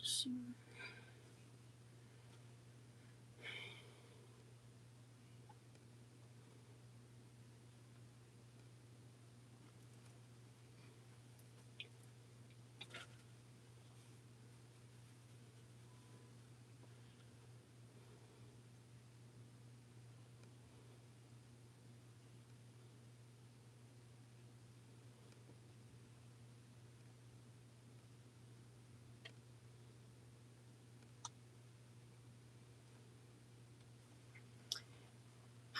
Sure.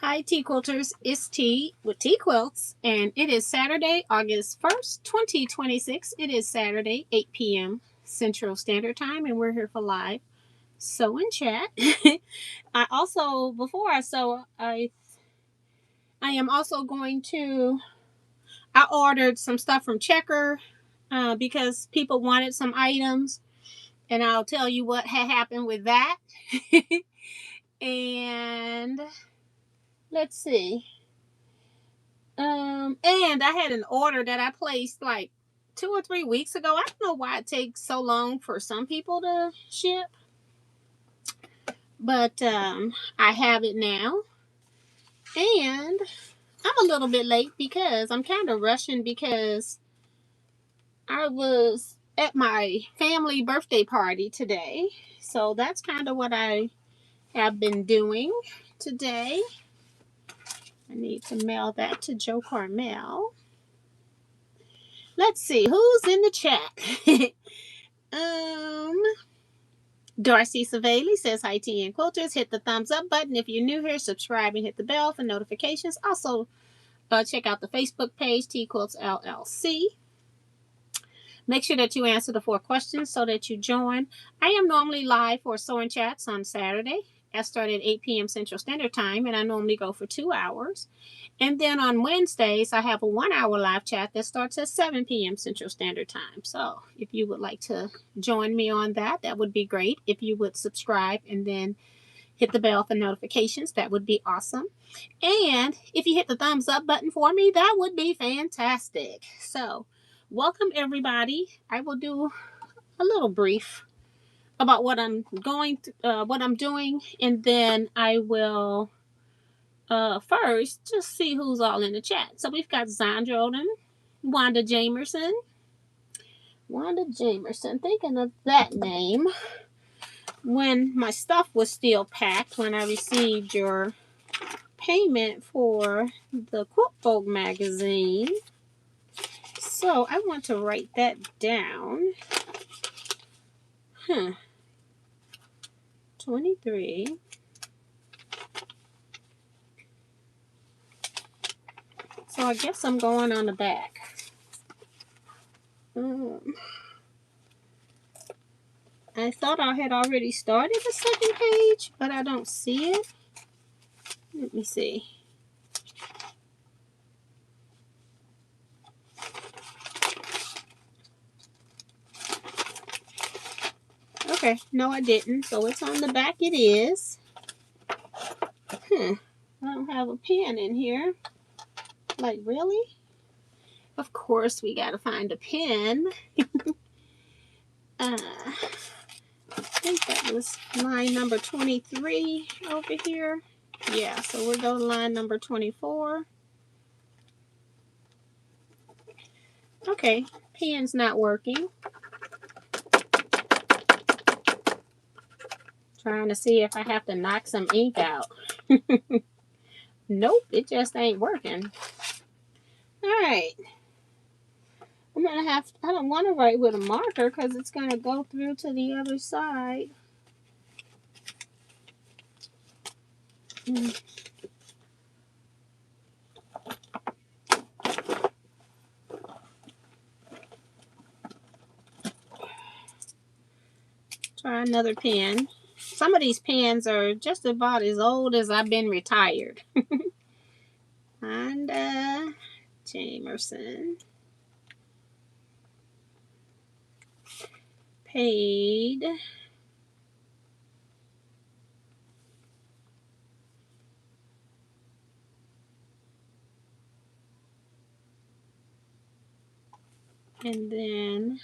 Hi, Tea Quilters. It's Tea with Teaquilts, and it is Saturday, August 1st, 2026. It is Saturday, 8 p.m. Central Standard Time, and we're here for live sew and chat. I also, before I sew, I am also going to, I ordered some stuff from Checker because people wanted some items, and I'll tell you what had happened with that. And let's see. And I had an order that I placed like 2 or 3 weeks ago. I don't know why it takes so long for some people to ship, but I have it now. And I'm a little bit late because I'm kind of rushing because I was at my family birthday party today. So that's kind of what I have been doing today. I need to mail that to Joe Carmel. Let's see who's in the chat. um, Darcy Savali says hi, Tea and Quilters. Hit the thumbs up button if you're new here. Subscribe and hit the bell for notifications. Also, check out the Facebook page, Tea Quilts LLC. Make sure that you answer the 4 questions so that you join. I am normally live for sewing chats on Saturday. I start at 8 p.m. Central Standard Time, and I normally go for 2 hours. And then on Wednesdays, I have a 1-hour live chat that starts at 7 p.m. Central Standard Time. So if you would like to join me on that, that would be great. If you would subscribe and then hit the bell for notifications, that would be awesome. And if you hit the thumbs up button for me, that would be fantastic. So welcome everybody. I will do a little brief about what I'm what I'm doing, and then I will first just see who's all in the chat. So we've got Zandra Odom, Wanda Jamerson. Thinking of that name when my stuff was still packed when I received your payment for the Quilt Folk magazine. So I want to write that down. 23. So I guess I'm going on the back. I thought I had already started the second page, but I don't see it. Let me see. Okay, no I didn't. So it's on the back, it is. I don't have a pen in here. Like, really? Of course we gotta find a pen. I think that was line number 23 over here. Yeah, so we'll go to line number 24. Okay, pen's not working. Trying to see if I have to knock some ink out. Nope, it just ain't working. Alright. I'm gonna have, I don't want to write with a marker because it's gonna go through to the other side. Try another pen. Some of these pens are just about as old as I've been retired. Wanda Jamerson. Paid. And then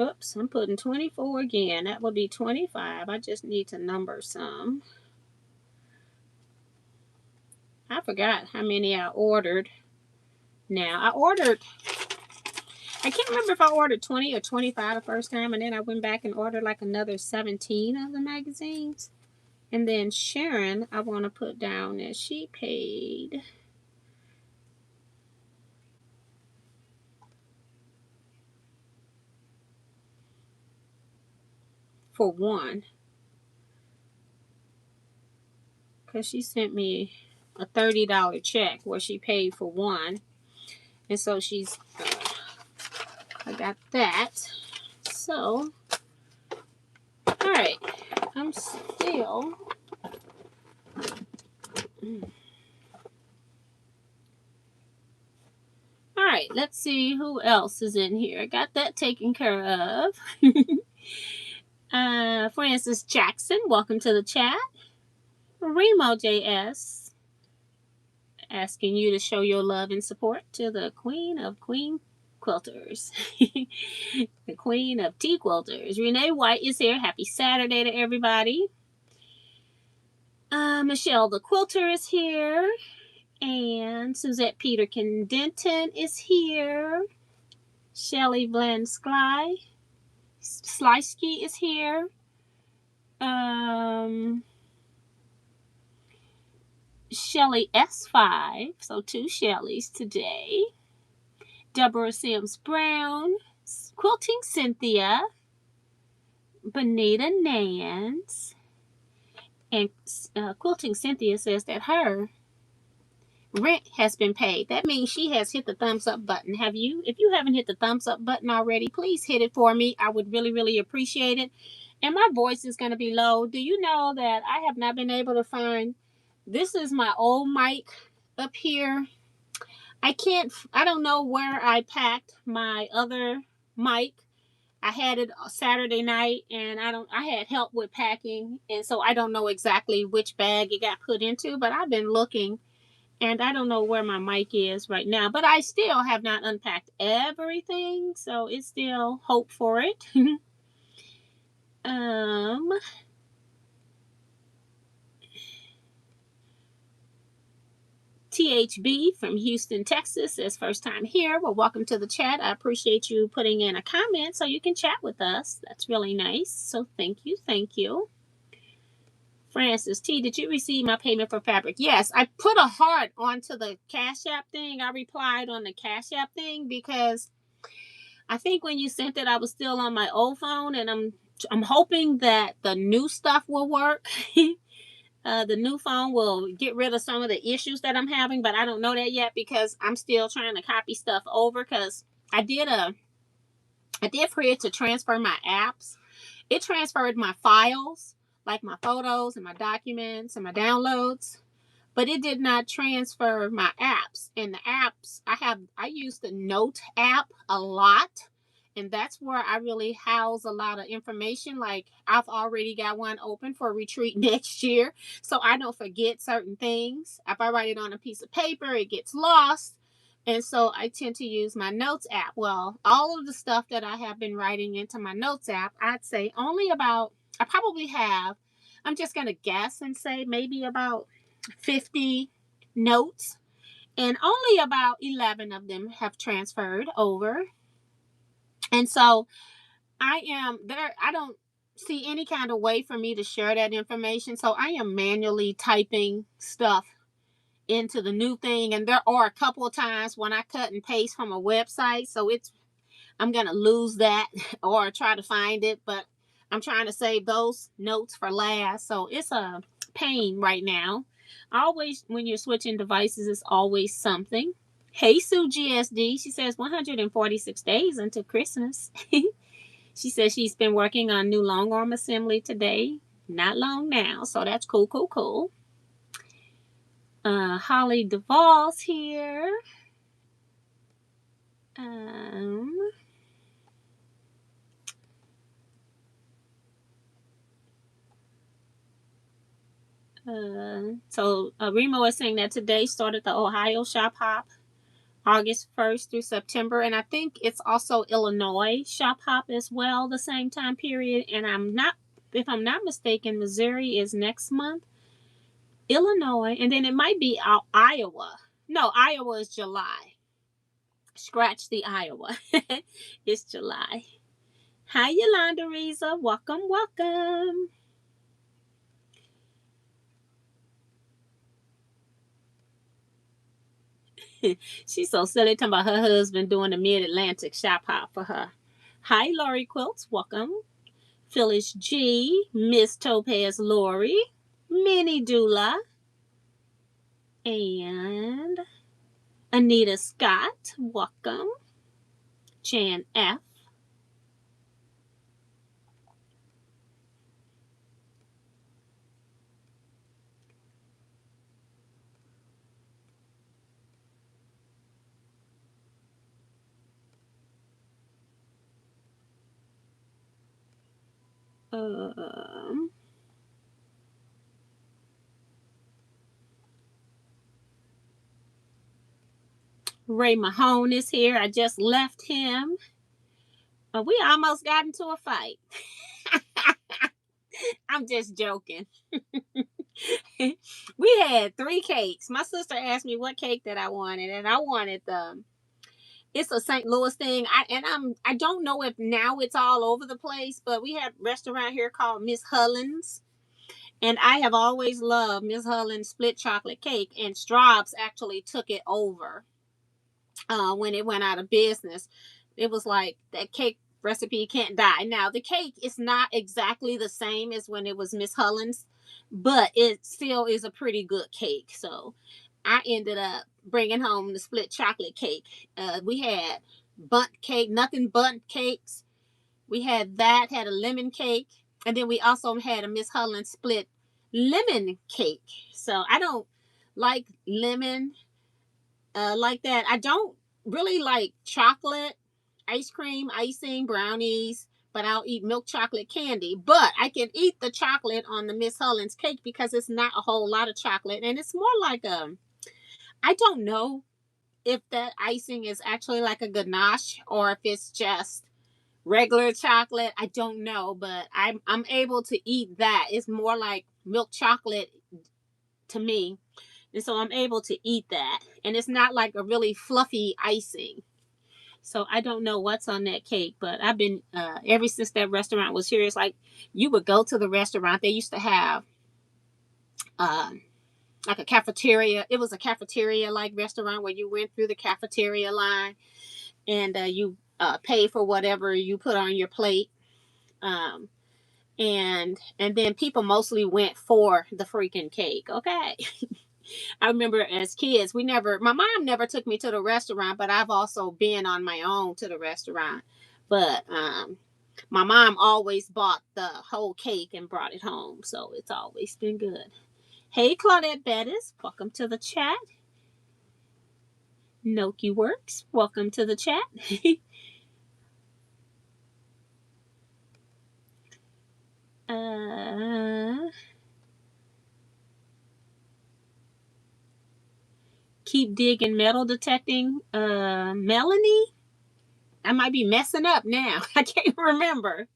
Oops, I'm putting 24 again. That would be 25. I just need to number some. I forgot how many I ordered. Now, I can't remember if I ordered 20 or 25 the first time, and then I went back and ordered like another 17 of the magazines. And then Sharon, I want to put down that she paid for one, because she sent me a $30 check where she paid for one. And so she's, I got that. So, all right, I'm still, all right, let's see who else is in here. I got that taken care of. Francis Jackson, welcome to the chat. Remo JS, asking you to show your love and support to the queen of queen quilters. The queen of Teaquilters. Renee White is here. Happy Saturday to everybody. Michelle the Quilter is here. And Suzette Peterkin Denton is here. Shelly Bland Slysky is here. Shelly S5, so 2 Shellys today. Deborah Sims Brown, Quilting Cynthia, Bonita Nance, and Quilting Cynthia says that her rent has been paid. That means she has hit the thumbs up button. Have you? If you haven't hit the thumbs up button already, please hit it for me. I would really, really appreciate it. And my voice is going to be low. Do you know that I have not been able to find, this is my old mic up here. I don't know where I packed my other mic. I had it Saturday night and I had help with packing. And so I don't know exactly which bag it got put into, but I've been looking and I don't know where my mic is right now, but I still have not unpacked everything. So it's still hope for it. THB from Houston, Texas says first time here. Well, welcome to the chat. I appreciate you putting in a comment so you can chat with us. That's really nice. So thank you. Thank you. Francis T, did you receive my payment for fabric? Yes, I put a heart onto the CashApp thing. I replied on the CashApp thing because I think when you sent it, I was still on my old phone, and I'm hoping that the new stuff will work. The new phone will get rid of some of the issues that I'm having, but I don't know that yet because I'm still trying to copy stuff over because I did for it to transfer my apps. It transferred my files, like my photos and my documents and my downloads, but it did not transfer my apps. And the apps I use the Note app a lot. And that's where I really house a lot of information. Like I've already got one open for a retreat next year. So I don't forget certain things. If I write it on a piece of paper, it gets lost. And so I tend to use my Notes app. Well, all of the stuff that I have been writing into my Notes app, I'd say I probably have, I'm just going to guess and say maybe about 50 notes. And only about 11 of them have transferred over. And so I don't see any kind of way for me to share that information. So I am manually typing stuff into the new thing. And there are a couple of times when I cut and paste from a website. So I'm going to lose that or try to find it. But I'm trying to save those notes for last. So it's a pain right now. Always, when you're switching devices, it's always something. Hey, Sue GSD. She says 146 days until Christmas. She says she's been working on new long arm assembly today. Not long now. So that's cool, cool, cool. Holly Duvall's here. So Remo is saying that today started the Ohio Shop Hop August 1st through September. And I think it's also Illinois Shop Hop as well, the same time period. And if I'm not mistaken, Missouri is next month. Illinois, and then it might be Iowa. No, Iowa is July. Scratch the Iowa. It's July. Hi, Yolanda Riza. Welcome, welcome. She's so silly talking about her husband doing the Mid-Atlantic shop hop for her. Hi, Lori Quilts. Welcome. Phyllis G. Miss Topaz Lori. Minnie Dula. And Anita Scott. Welcome. Jan F. Ray Mahone is here. I just left him. We almost got into a fight. I'm just joking. We had 3 cakes. My sister asked me what cake that I wanted, and I wanted it's a St. Louis thing. I don't know if now it's all over the place, but we had a restaurant here called Miss Hullen's. And I have always loved Miss Hullen's split chocolate cake, and Straub's actually took it over when it went out of business. It was like that cake recipe can't die. Now the cake is not exactly the same as when it was Miss Hullen's, but it still is a pretty good cake. So I ended up bringing home the split chocolate cake. We had bundt cake, nothing bundt cakes. We had that, had a lemon cake, and then we also had a Miss Hullen split lemon cake. So I don't like lemon like that. I don't really like chocolate, ice cream, icing, brownies, but I'll eat milk chocolate candy. But I can eat the chocolate on the Miss Hullen's cake because it's not a whole lot of chocolate, and it's more like I don't know if that icing is actually like a ganache or if it's just regular chocolate. I don't know, but I'm able to eat that. It's more like milk chocolate to me. And so I'm able to eat that. And it's not like a really fluffy icing. So I don't know what's on that cake, but I've been ever since that restaurant was here. It's like you would go to the restaurant. They used to have uh, like a cafeteria. It was a cafeteria like restaurant where you went through the cafeteria line and you pay for whatever you put on your plate. Um, and then people mostly went for the freaking cake. Okay. I remember as kids, my mom never took me to the restaurant, but I've also been on my own to the restaurant. But my mom always bought the whole cake and brought it home. So it's always been good. Hey, Claudette Bettis, welcome to the chat. Noki Works, welcome to the chat. Keep digging metal detecting. Melanie? I might be messing up now. I can't remember.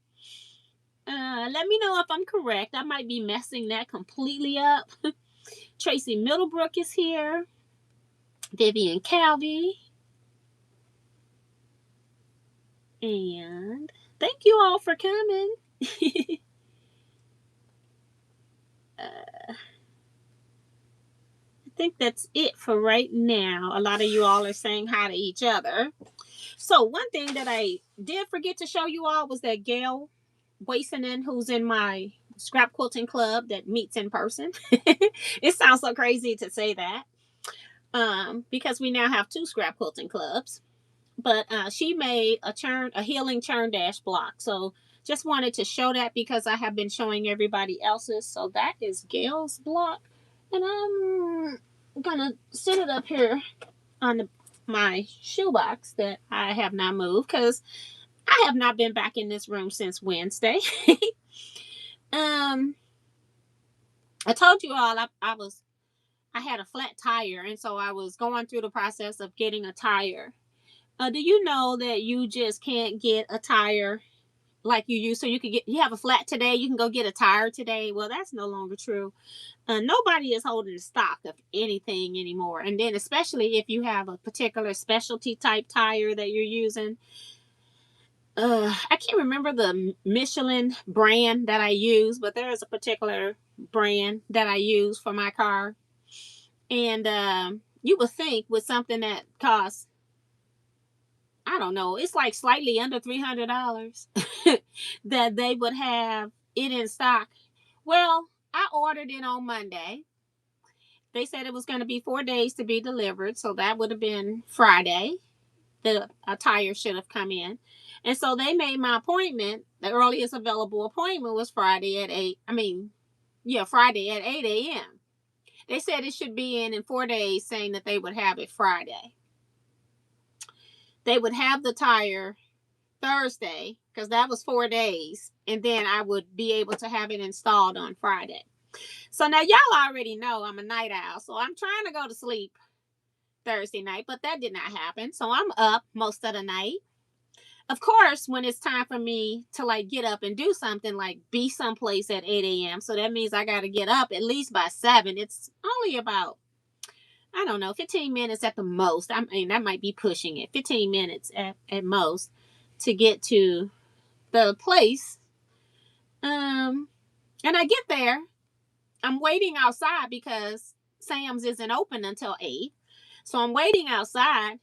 Let me know if I'm correct. I might be messing that completely up. Tracy Middlebrook is here. Vivian Calvi. And thank you all for coming. I think that's it for right now. A lot of you all are saying hi to each other. So one thing that I did forget to show you all was that Gail Wasonen, who's in my scrap quilting club that meets in person. It sounds so crazy to say that because we now have 2 scrap quilting clubs. But she made a healing churn dash block. So just wanted to show that because I have been showing everybody else's. So that is Gail's block. And I'm going to set it up here on my shoebox that I have not moved because I have not been back in this room since Wednesday. I told you all I was I had a flat tire, and so I was going through the process of getting a tire. Do you know that you just can't get a tire like you used? So you have a flat today, you can go get a tire today. Well, that's no longer true. Nobody is holding stock of anything anymore. And then, especially if you have a particular specialty type tire that you're using, I can't remember the Michelin brand that I use, but there is a particular brand that I use for my car. And you would think with something that costs, I don't know, it's like slightly under $300 that they would have it in stock. Well, I ordered it on Monday. They said it was going to be 4 days to be delivered, so that would have been Friday. The tire should have come in. And so they made my appointment. The earliest available appointment was Friday at 8. Friday at 8 a.m. They said it should be in 4 days, saying that they would have it Friday. They would have the tire Thursday, because that was 4 days. And then I would be able to have it installed on Friday. So now y'all already know I'm a night owl. So I'm trying to go to sleep Thursday night, but that did not happen. So I'm up most of the night. Of course, when it's time for me to like get up and do something, like be someplace at 8 a.m. So that means I got to get up at least by 7. It's only about, I don't know, 15 minutes at the most. I mean, that might be pushing it. 15 minutes at most to get to the place. And I get there. I'm waiting outside because Sam's isn't open until 8. So I'm waiting outside.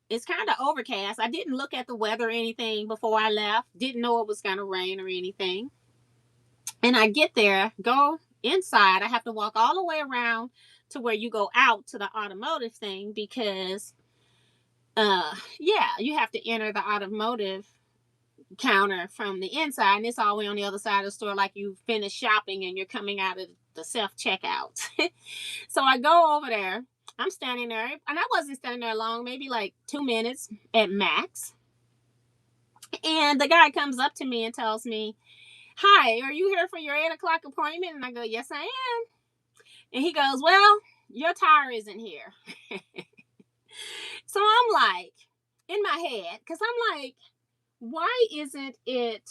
It's kind of overcast. I didn't look at the weather or anything before I left. Didn't know it was going to rain or anything. And I get there, go inside. I have to walk all the way around to where you go out to the automotive thing because, you have to enter the automotive counter from the inside, and it's all the way on the other side of the store, like you finish shopping and you're coming out of the self checkout. So I go over there. I'm standing there, and I wasn't standing there long, maybe like 2 minutes at max. And the guy comes up to me and tells me, "Hi, are you here for your 8 o'clock appointment?" And I go, "Yes, I am." And he goes, "Well, your tire isn't here." So I'm like, in my head, because I'm like, why isn't it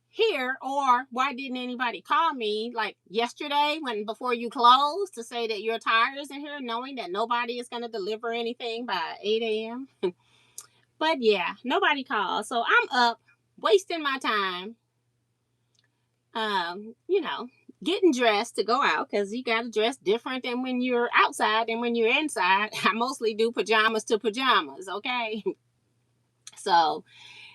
here? Or why didn't anybody call me like yesterday before you closed to say that your tire isn't here, knowing that nobody is going to deliver anything by 8 a.m.? But yeah, nobody called. So I'm up wasting my time, you know, getting dressed to go out, because you got to dress different than when you're outside and when you're inside. I mostly do pajamas to pajamas. Okay. So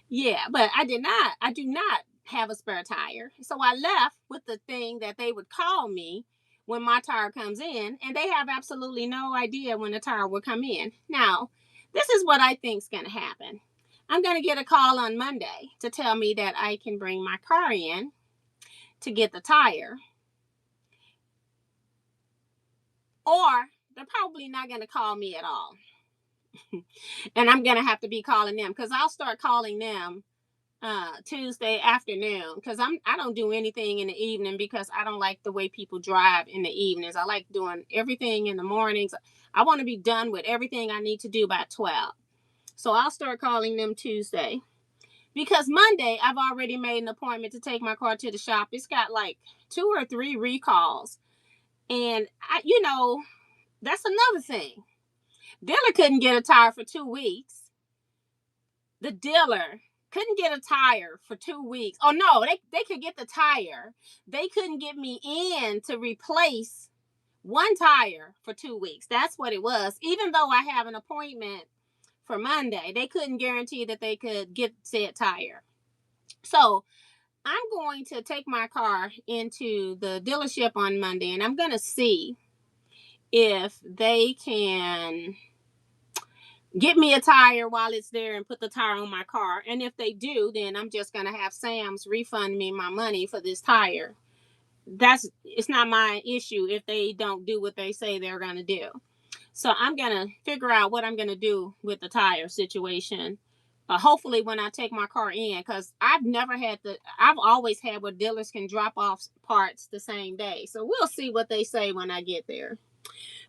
yeah, but I do not have a spare tire. So I left with the thing that they would call me when my tire comes in, and they have absolutely no idea when the tire will come in. Now, this is what I think is going to happen. I'm going to get a call on Monday to tell me that I can bring my car in to get the tire. Or they're probably not going to call me at all. And I'm going to have to be calling them, because I'll start calling them Tuesday afternoon, because I don't do anything in the evening, because I don't like the way people drive in the evenings. I like doing everything in the mornings. I want to be done with everything I need to do by 12. So I'll start calling them Tuesday, because Monday I've already made an appointment to take my car to the shop. It's got like 2 or 3 recalls, and that's another thing. Dealer couldn't get a tire for 2 weeks. The dealer couldn't get a tire for 2 weeks. Oh no, they could get the tire. They couldn't get me in to replace one tire for 2 weeks. That's what it was. Even though I have an appointment for Monday, they couldn't guarantee that they could get said tire. So I'm going to take my car into the dealership on Monday, and I'm going to see if they can get me a tire while it's there and put the tire on my car. And if they do, then I'm just going to have Sam's refund me my money for this tire. It's not my issue if they don't do what they say they're going to do. So I'm going to figure out what I'm going to do with the tire situation. Hopefully when I take my car in, because I've always had where dealers can drop off parts the same day. So we'll see what they say when I get there.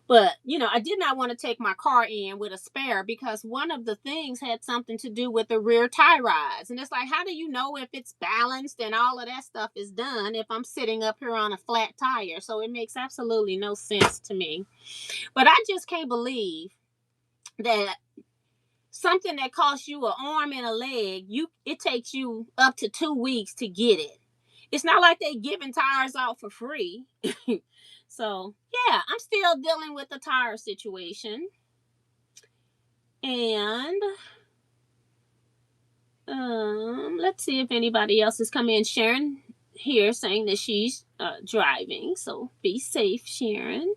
But, I did not want to take my car in with a spare because one of the things had something to do with the rear tie rods. And it's like, how do you know if it's balanced and all of that stuff is done if I'm sitting up here on a flat tire? So it makes absolutely no sense to me. But I just can't believe that something that costs you an arm and a leg, it takes you up to 2 weeks to get it. It's not like they giving tires out for free. So yeah, I'm still dealing with the tire situation. And let's see if anybody else is coming in. Sharon here saying that she's driving, so be safe, Sharon.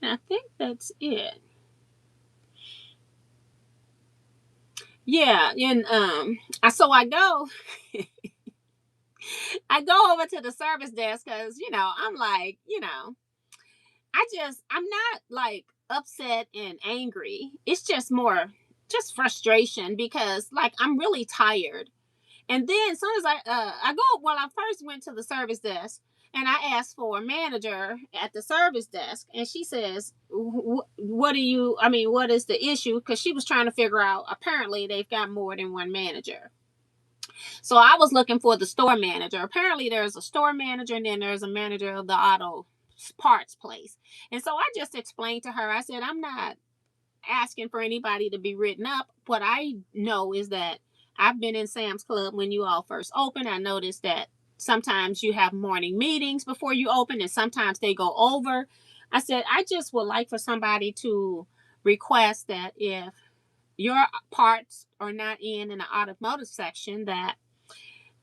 And I think that's it. Yeah, and so I go over to the service desk because I'm like, I'm not like upset and angry. It's just more just frustration because like I'm really tired. And then as soon as I first went to the service desk and I asked for a manager at the service desk, and she says, what what is the issue? Because she was trying to figure out, apparently they've got more than one manager. So I was looking for the store manager. Apparently there's a store manager and then there's a manager of the auto parts place. And so I just explained to her, I said, I'm not asking for anybody to be written up. What I know is that I've been in Sam's Club when you all first opened. I noticed that sometimes you have morning meetings before you open and sometimes they go over. I said, I just would like for somebody to request that if your parts are not in the automotive section, that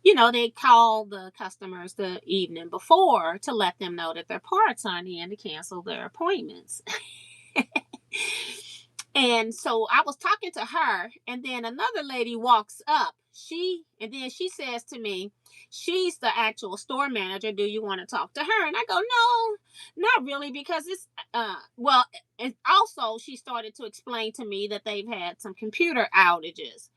they call the customers the evening before to let them know that their parts aren't in to cancel their appointments. And so I was talking to her, and then another lady walks up. She says to me, she's the actual store manager. Do you want to talk to her? And I go, no, not really, because it's and also she started to explain to me that they've had some computer outages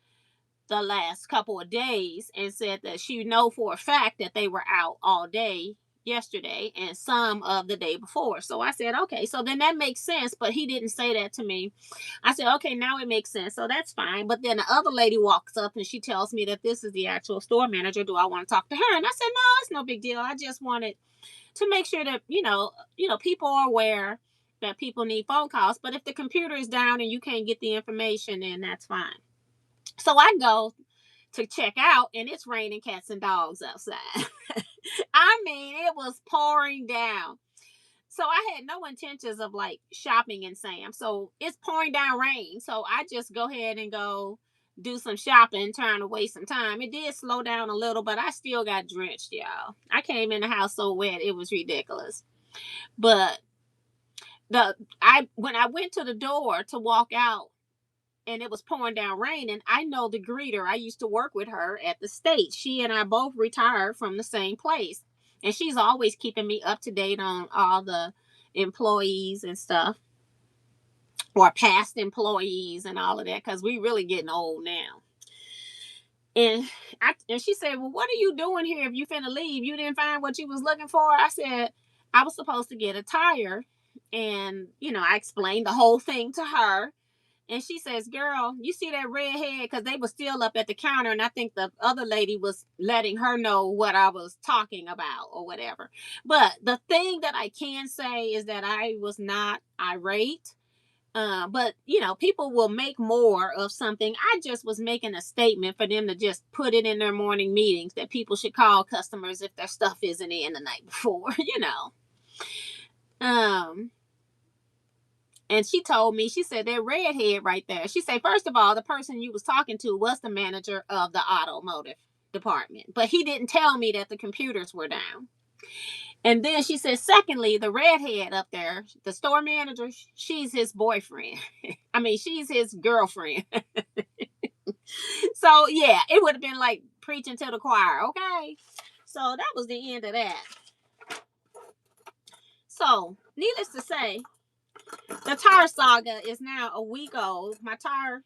the last couple of days, and said that she know for a fact that they were out all day yesterday and some of the day before. So I said, okay, so then that makes sense. But he didn't say that to me. I said, okay, now it makes sense. So that's fine. But then the other lady walks up and she tells me that this is the actual store manager. Do I want to talk to her? And I said, no, it's no big deal. I just wanted to make sure that, people are aware that people need phone calls. But if the computer is down and you can't get the information, then that's fine. So I go to check out, and it's raining cats and dogs outside. I mean, it was pouring down. So I had no intentions of like shopping in Sam. So it's pouring down rain. So I just go ahead and go do some shopping, trying to waste some time. It did slow down a little, but I still got drenched, y'all. I came in the house so wet, it was ridiculous. But when I went to the door to walk out, and it was pouring down rain, and I know the greeter. I used to work with her at the state. She and I both retired from the same place, and she's always keeping me up to date on all the employees and stuff, or past employees and all of that, because we really getting old now. And she said, well, what are you doing here if you finna leave? You didn't find what you was looking for? I said, I was supposed to get a tire. And I explained the whole thing to her. And she says, girl, you see that red head? Because they were still up at the counter. And I think the other lady was letting her know what I was talking about or whatever. But the thing that I can say is that I was not irate. But, people will make more of something. I just was making a statement for them to just put it in their morning meetings that people should call customers if their stuff isn't in the night before, Um, And she told me, she said, that redhead right there. She said, first of all, the person you was talking to was the manager of the automotive department. But he didn't tell me that the computers were down. And then she said, secondly, the redhead up there, the store manager, she's his boyfriend. I mean, she's his girlfriend. So, yeah, it would have been like preaching to the choir, okay? So that was the end of that. So, needless to say, the tire saga is now a week old. My tire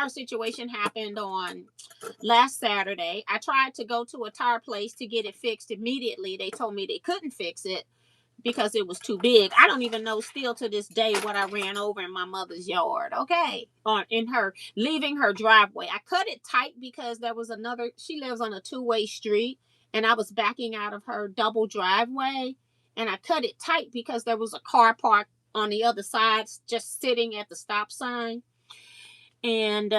situation happened on last Saturday. I tried to go to a tire place to get it fixed immediately. They told me they couldn't fix it because it was too big. I don't even know still to this day what I ran over in my mother's yard, okay? Or in her, leaving her driveway. I cut it tight because there was another, she lives on a two-way street, and I was backing out of her double driveway, and I cut it tight because there was a car parked on the other side just sitting at the stop sign. And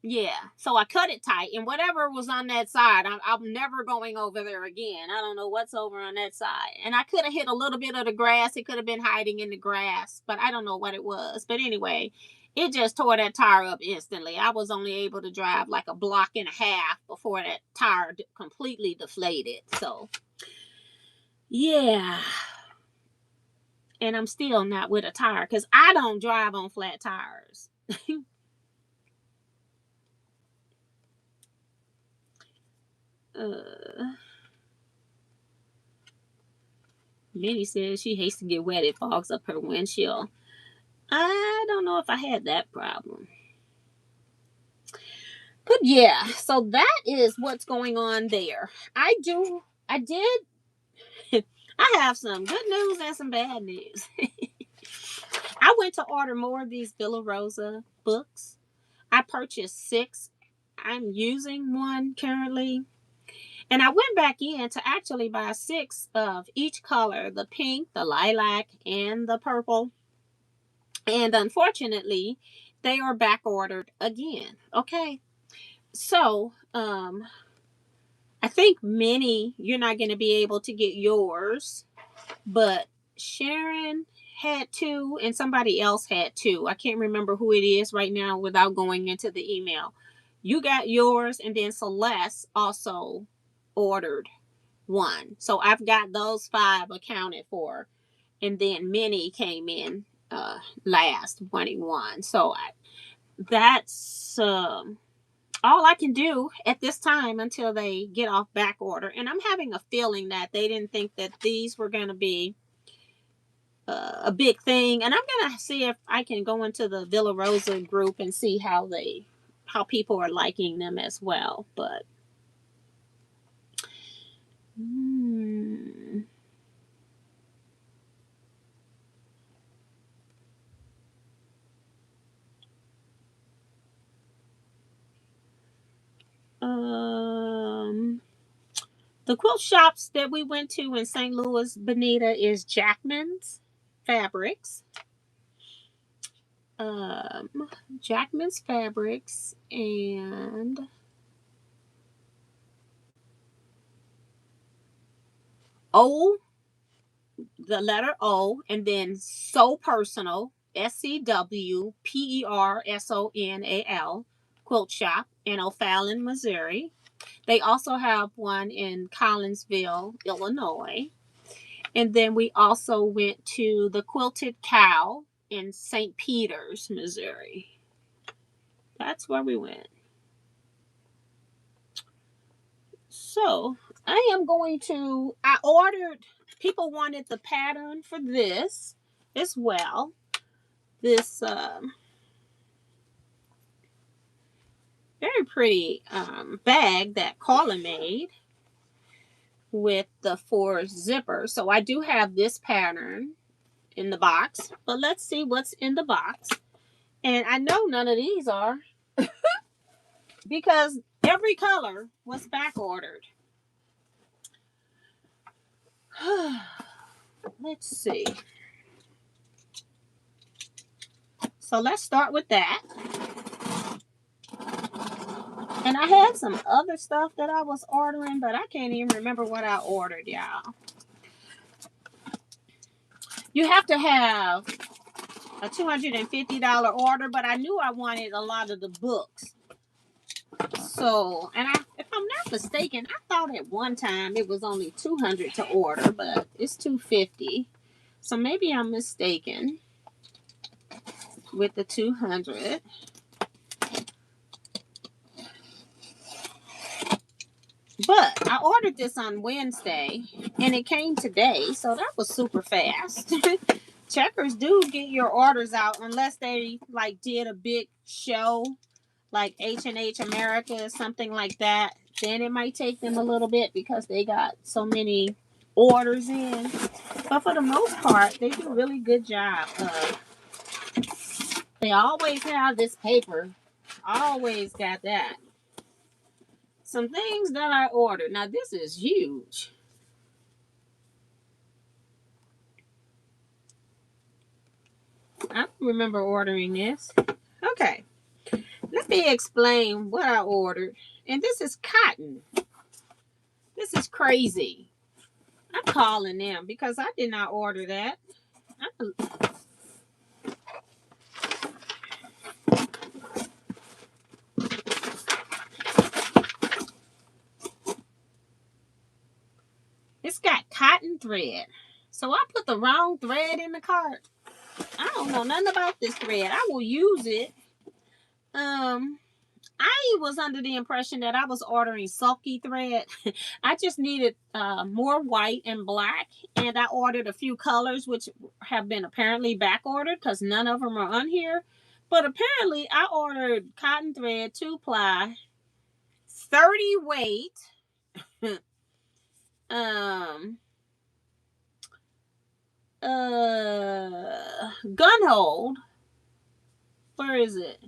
yeah, so I cut it tight, and whatever was on that side, I'm never going over there again. I don't know what's over on that side. And I could have hit a little bit of the grass. It could have been hiding in the grass, but I don't know what it was. But anyway, it just tore that tire up instantly. I was only able to drive like a block and a half before that tire completely deflated. So yeah, and I'm still not with a tire because I don't drive on flat tires. Minnie says she hates to get wet. It fogs up her windshield. I don't know if I had that problem. But yeah, so that is what's going on there. I have some good news and some bad news. I went to order more of these Villa Rosa books. I purchased 6. I'm using one currently. And I went back in to actually buy 6 of each color, the pink, the lilac, and the purple. And unfortunately, they are back ordered again. Okay. So, I think many, you're not going to be able to get yours, but Sharon had 2 and somebody else had 2. I can't remember who it is right now without going into the email. You got yours, and then Celeste also ordered 1. So I've got those 5 accounted for. And then Minnie came in last, wanting 1. So that's all I can do at this time until they get off back order. And I'm having a feeling that they didn't think that these were going to be a big thing. And I'm going to see if I can go into the Villa Rosa group and see how people are liking them as well. But the quilt shops that we went to in St. Louis, Bonita, is Jackman's Fabrics. Jackman's Fabrics and O, the letter O, and then So Personal, SCWPERSONAL Quilt Shop in O'Fallon, Missouri. They also have one in Collinsville, Illinois. And then we also went to the Quilted Cow in St. Peters, Missouri. That's where we went. So I ordered, people wanted the pattern for this as well. This very pretty bag that Carla made with the 4 zippers. So I do have this pattern in the box, but let's see what's in the box. And I know none of these are because every color was back ordered. Let's see. So let's start with that. And I had some other stuff that I was ordering, but I can't even remember what I ordered, y'all. You have to have a $250 order, but I knew I wanted a lot of the books. So, and if I'm not mistaken, I thought at one time it was only $200 to order, but it's $250. So maybe I'm mistaken with the $200. But I ordered this on Wednesday and it came today, so that was super fast. Checkers do get your orders out unless they like did a big show like H&H America, something like that. Then it might take them a little bit because they got so many orders in. But for the most part, they do a really good job. They always have this paper. Always got that. Some things that I ordered. Now this is huge. I remember ordering this. Okay. Let me explain what I ordered. And this is cotton. This is crazy. I'm calling them because I did not order that. It's got cotton thread. So I put the wrong thread in the cart. I don't know nothing about this thread. I will use it. I was under the impression that I was ordering sulky thread. I just needed more white and black, and I ordered a few colors which have been apparently back ordered because none of them are on here. But apparently I ordered cotton thread 2-ply 30 weight um gun hold. Where is it?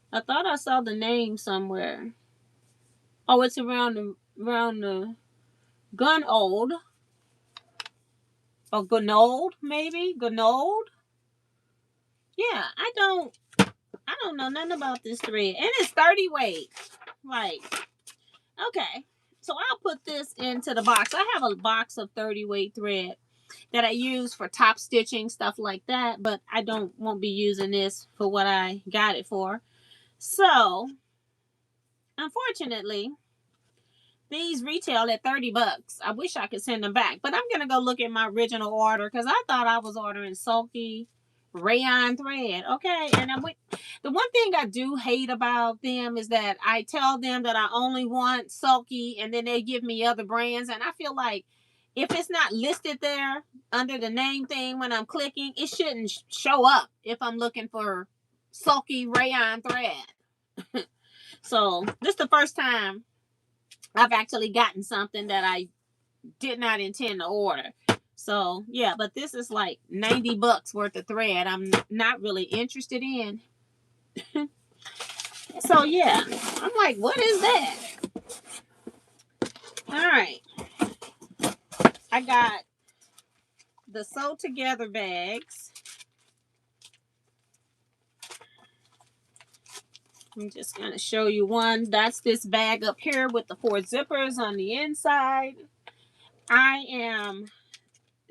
I thought I saw the name somewhere. Oh, it's around the gun old. Or Ganold, maybe? Ganold? Yeah, I don't know nothing about this thread. And it's 30 weight. Like, okay. So I'll put this into the box. I have a box of 30 weight thread that I use for top stitching, stuff like that, but I won't be using this for what I got it for. So, unfortunately, these retail at 30 bucks. I wish I could send them back, but I'm going to go look at my original order because I thought I was ordering sulky rayon thread. Okay. And the one thing I do hate about them is that I tell them that I only want sulky and then they give me other brands. And I feel like if it's not listed there under the name thing when I'm clicking, it shouldn't show up if I'm looking for sulky rayon thread. So this is the first time I've actually gotten something that I did not intend to order. So yeah, but this is like 90 bucks worth of thread I'm not really interested in. So yeah, I'm like, what is that? All right. I got the sew together bags. I'm just going to show you one. That's this bag up here with the 4 zippers on the inside. I am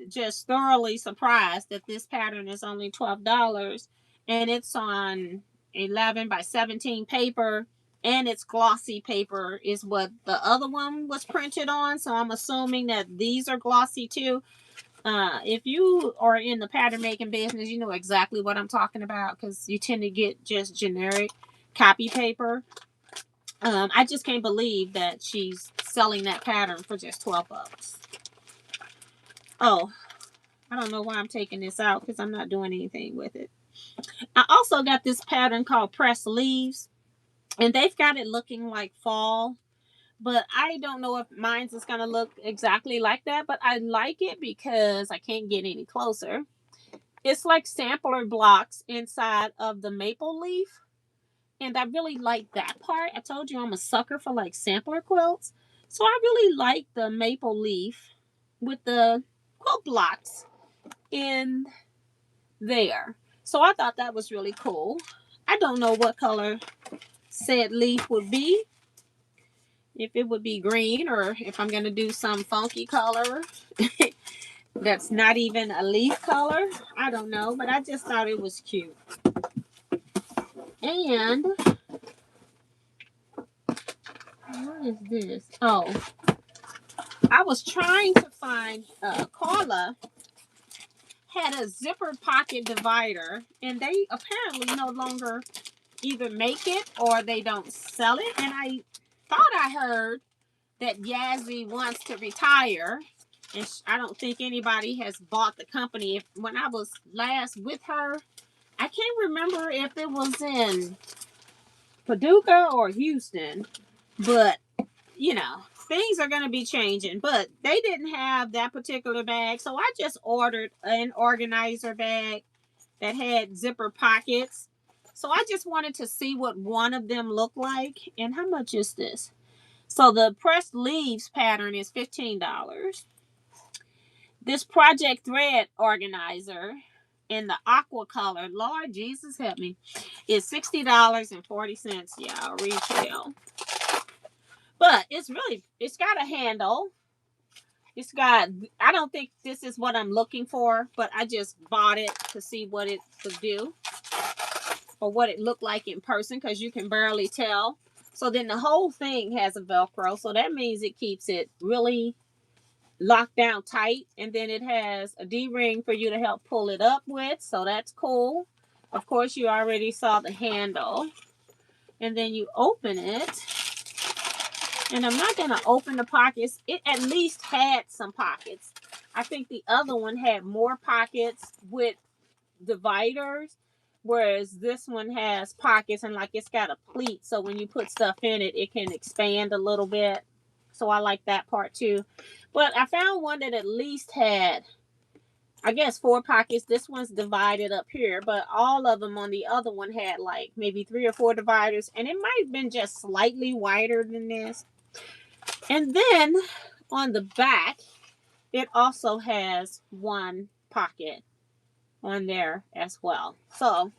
just thoroughly surprised that this pattern is only $12 and it's on 11 by 17 paper and it's glossy paper is what the other one was printed on. So I'm assuming that these are glossy too. If you are in the pattern making business, you know exactly what I'm talking about because you tend to get just generic copy paper. I just can't believe that she's selling that pattern for just 12 bucks. Oh, I don't know why I'm taking this out because I'm not doing anything with it. I also got this pattern called Press Leaves, and they've got it looking like fall, but I don't know if mine's is going to look exactly like that, but I like it because I can't get any closer. It's like sampler blocks inside of the maple leaf, and I really like that part. I told you I'm a sucker for like sampler quilts, so I really like the maple leaf with the quilt blocks in there. So I thought that was really cool. I don't know what color said leaf would be. If it would be green or if I'm going to do some funky color that's not even a leaf color. I don't know, but I just thought it was cute. And what is this? Oh, I was trying to find Carla had a zipper pocket divider, and they apparently no longer either make it or they don't sell it. And I thought I heard that Yazzie wants to retire. And I don't think anybody has bought the company. When I was last with her, I can't remember if it was in Paducah or Houston, but you know, things are going to be changing. But they didn't have that particular bag, so I just ordered an organizer bag that had zipper pockets. So I just wanted to see what one of them looked like. And how much is this? So the pressed leaves pattern is $15. This project thread organizer in the aqua color, Lord Jesus help me, is $60.40, y'all, retail. But it's got a handle. It's got, I don't think this is what I'm looking for, but I just bought it to see what it would do or what it looked like in person, because you can barely tell. So then the whole thing has a Velcro, so that means it keeps it really locked down tight. And then it has a D-ring for you to help pull it up with, so that's cool. Of course, you already saw the handle. And then you open it. And I'm not going to open the pockets. It at least had some pockets. I think the other one had more pockets with dividers, whereas this one has pockets and like it's got a pleat. So when you put stuff in it, it can expand a little bit. So I like that part too. But I found one that at least had, I guess, 4 pockets. This one's divided up here, but all of them on the other one had like maybe 3 or 4 dividers. And it might have been just slightly wider than this. And then on the back, it also has 1 pocket on there as well. So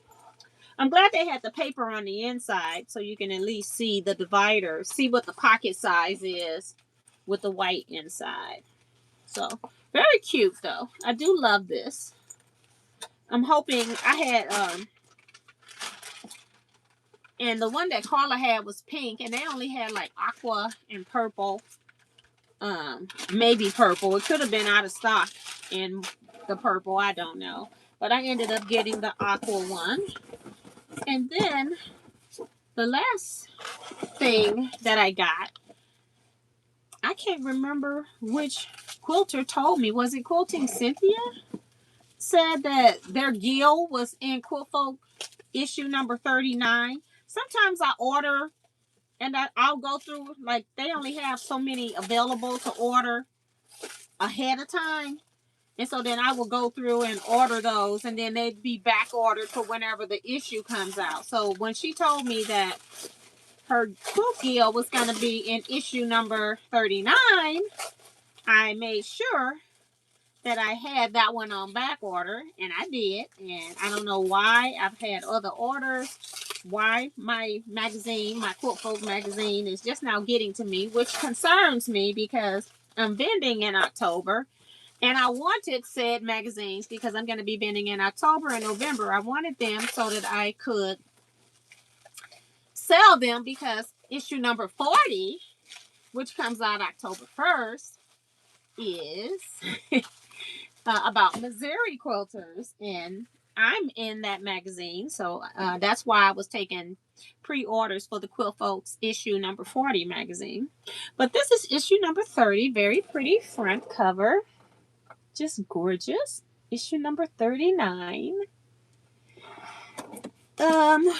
I'm glad they had the paper on the inside so you can at least see the divider, see what the pocket size is with the white inside. So very cute though. I do love this. I'm hoping I had and the one that Carla had was pink, and they only had like aqua and purple. Maybe purple. It could have been out of stock in the purple. I don't know. But I ended up getting the aqua one. And then the last thing that I got, I can't remember which quilter told me. Was it Quilting Cynthia? Said that their gill was in Quilt Folk issue number 39. Sometimes I order and I'll go through, like, they only have so many available to order ahead of time. And so then I will go through and order those, and then they'd be back ordered for whenever the issue comes out. So when she told me that her quilt gill was going to be in issue number 39, I made sure that I had that one on back order, and I did. And I don't know why I've had other orders, why my magazine, my Quilt Folk magazine, is just now getting to me, which concerns me because I'm vending in October. And I wanted said magazines because I'm going to be vending in October and November. I wanted them so that I could sell them, because issue number 40, which comes out October 1st, is about Missouri quilters. And I'm in that magazine. So that's why I was taking pre-orders for the Quilt Folks issue number 40 magazine. But this is issue number 30. Very pretty front cover. Just gorgeous. Issue number 39. And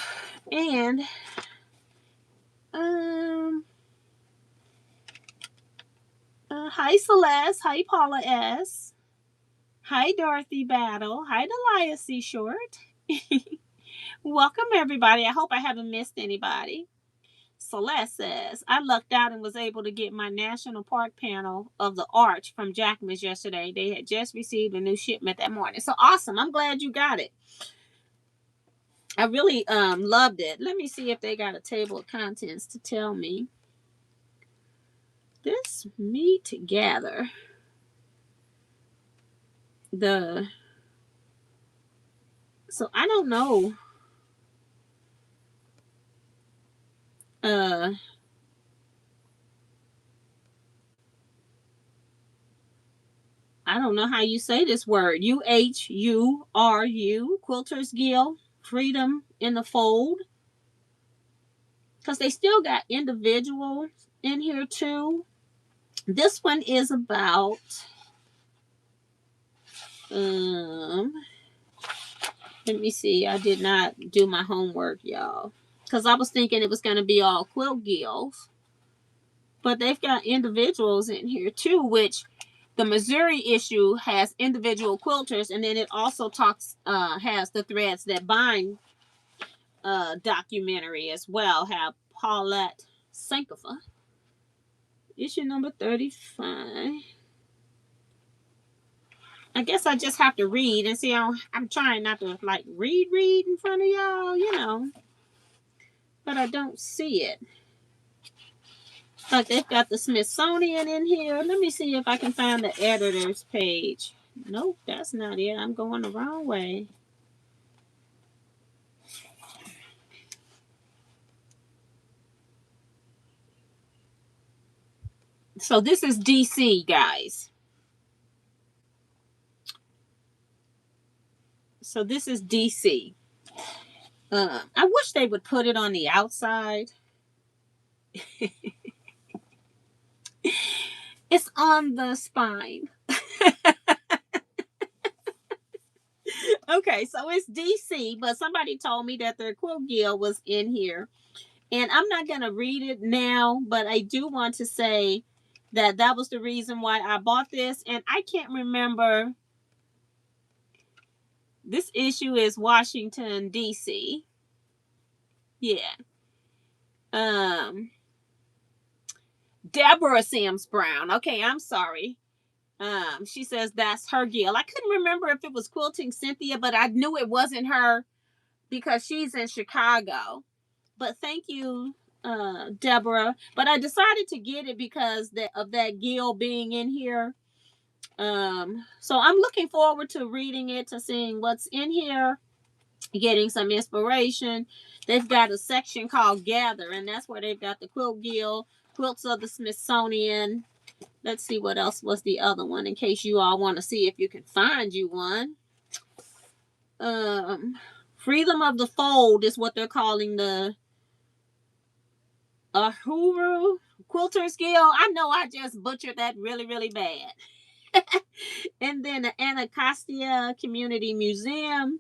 hi Celeste, hi Paula S, hi Dorothy Battle, hi Delia C Short. Welcome everybody. I hope I haven't missed anybody. Celeste says, I lucked out and was able to get my National Park panel of the Arch from Jackman's yesterday. They had just received a new shipment that morning. So awesome. I'm glad you got it. I really loved it. Let me see if they got a table of contents to tell me. This me together. So I don't know. I don't know how you say this word. UHURU, Quilters Guild, Freedom in the Fold. Because they still got individuals in here too. This one is about let me see. I did not do my homework, y'all, because I was thinking it was going to be all quilt guilds, but they've got individuals in here too, which the Missouri issue has individual quilters, and then it also has the threads that bind documentary as well. Have Paulette Sankofa, issue number 35. I guess I just have to read and see. I'm trying not to like read in front of y'all, but I don't see it. Like they've got the Smithsonian in here. Let me see if I can find the editor's page. Nope, that's not it. I'm going the wrong way. So this is DC, guys. So this is DC. I wish they would put it on the outside. It's on the spine. Okay, so it's DC, but somebody told me that their quilt guild was in here. And I'm not going to read it now, but I do want to say that was the reason why I bought this. And I can't remember. This issue is Washington, D.C. Yeah. Deborah Sims Brown. Okay, I'm sorry. She says that's her guild. I couldn't remember if it was Quilting Cynthia, but I knew it wasn't her because she's in Chicago. But thank you, Deborah. But I decided to get it because of that guild being in here. So I'm looking forward to reading it, to seeing what's in here, getting some inspiration. They've got a section called Gather, and that's where they've got the Quilt Guild, Quilts of the Smithsonian. Let's see what else was the other one, in case you all want to see if you can find you one. Freedom of the Fold is what they're calling the Ahuru Quilters Guild. I know I just butchered that really, really bad. And then the Anacostia Community Museum,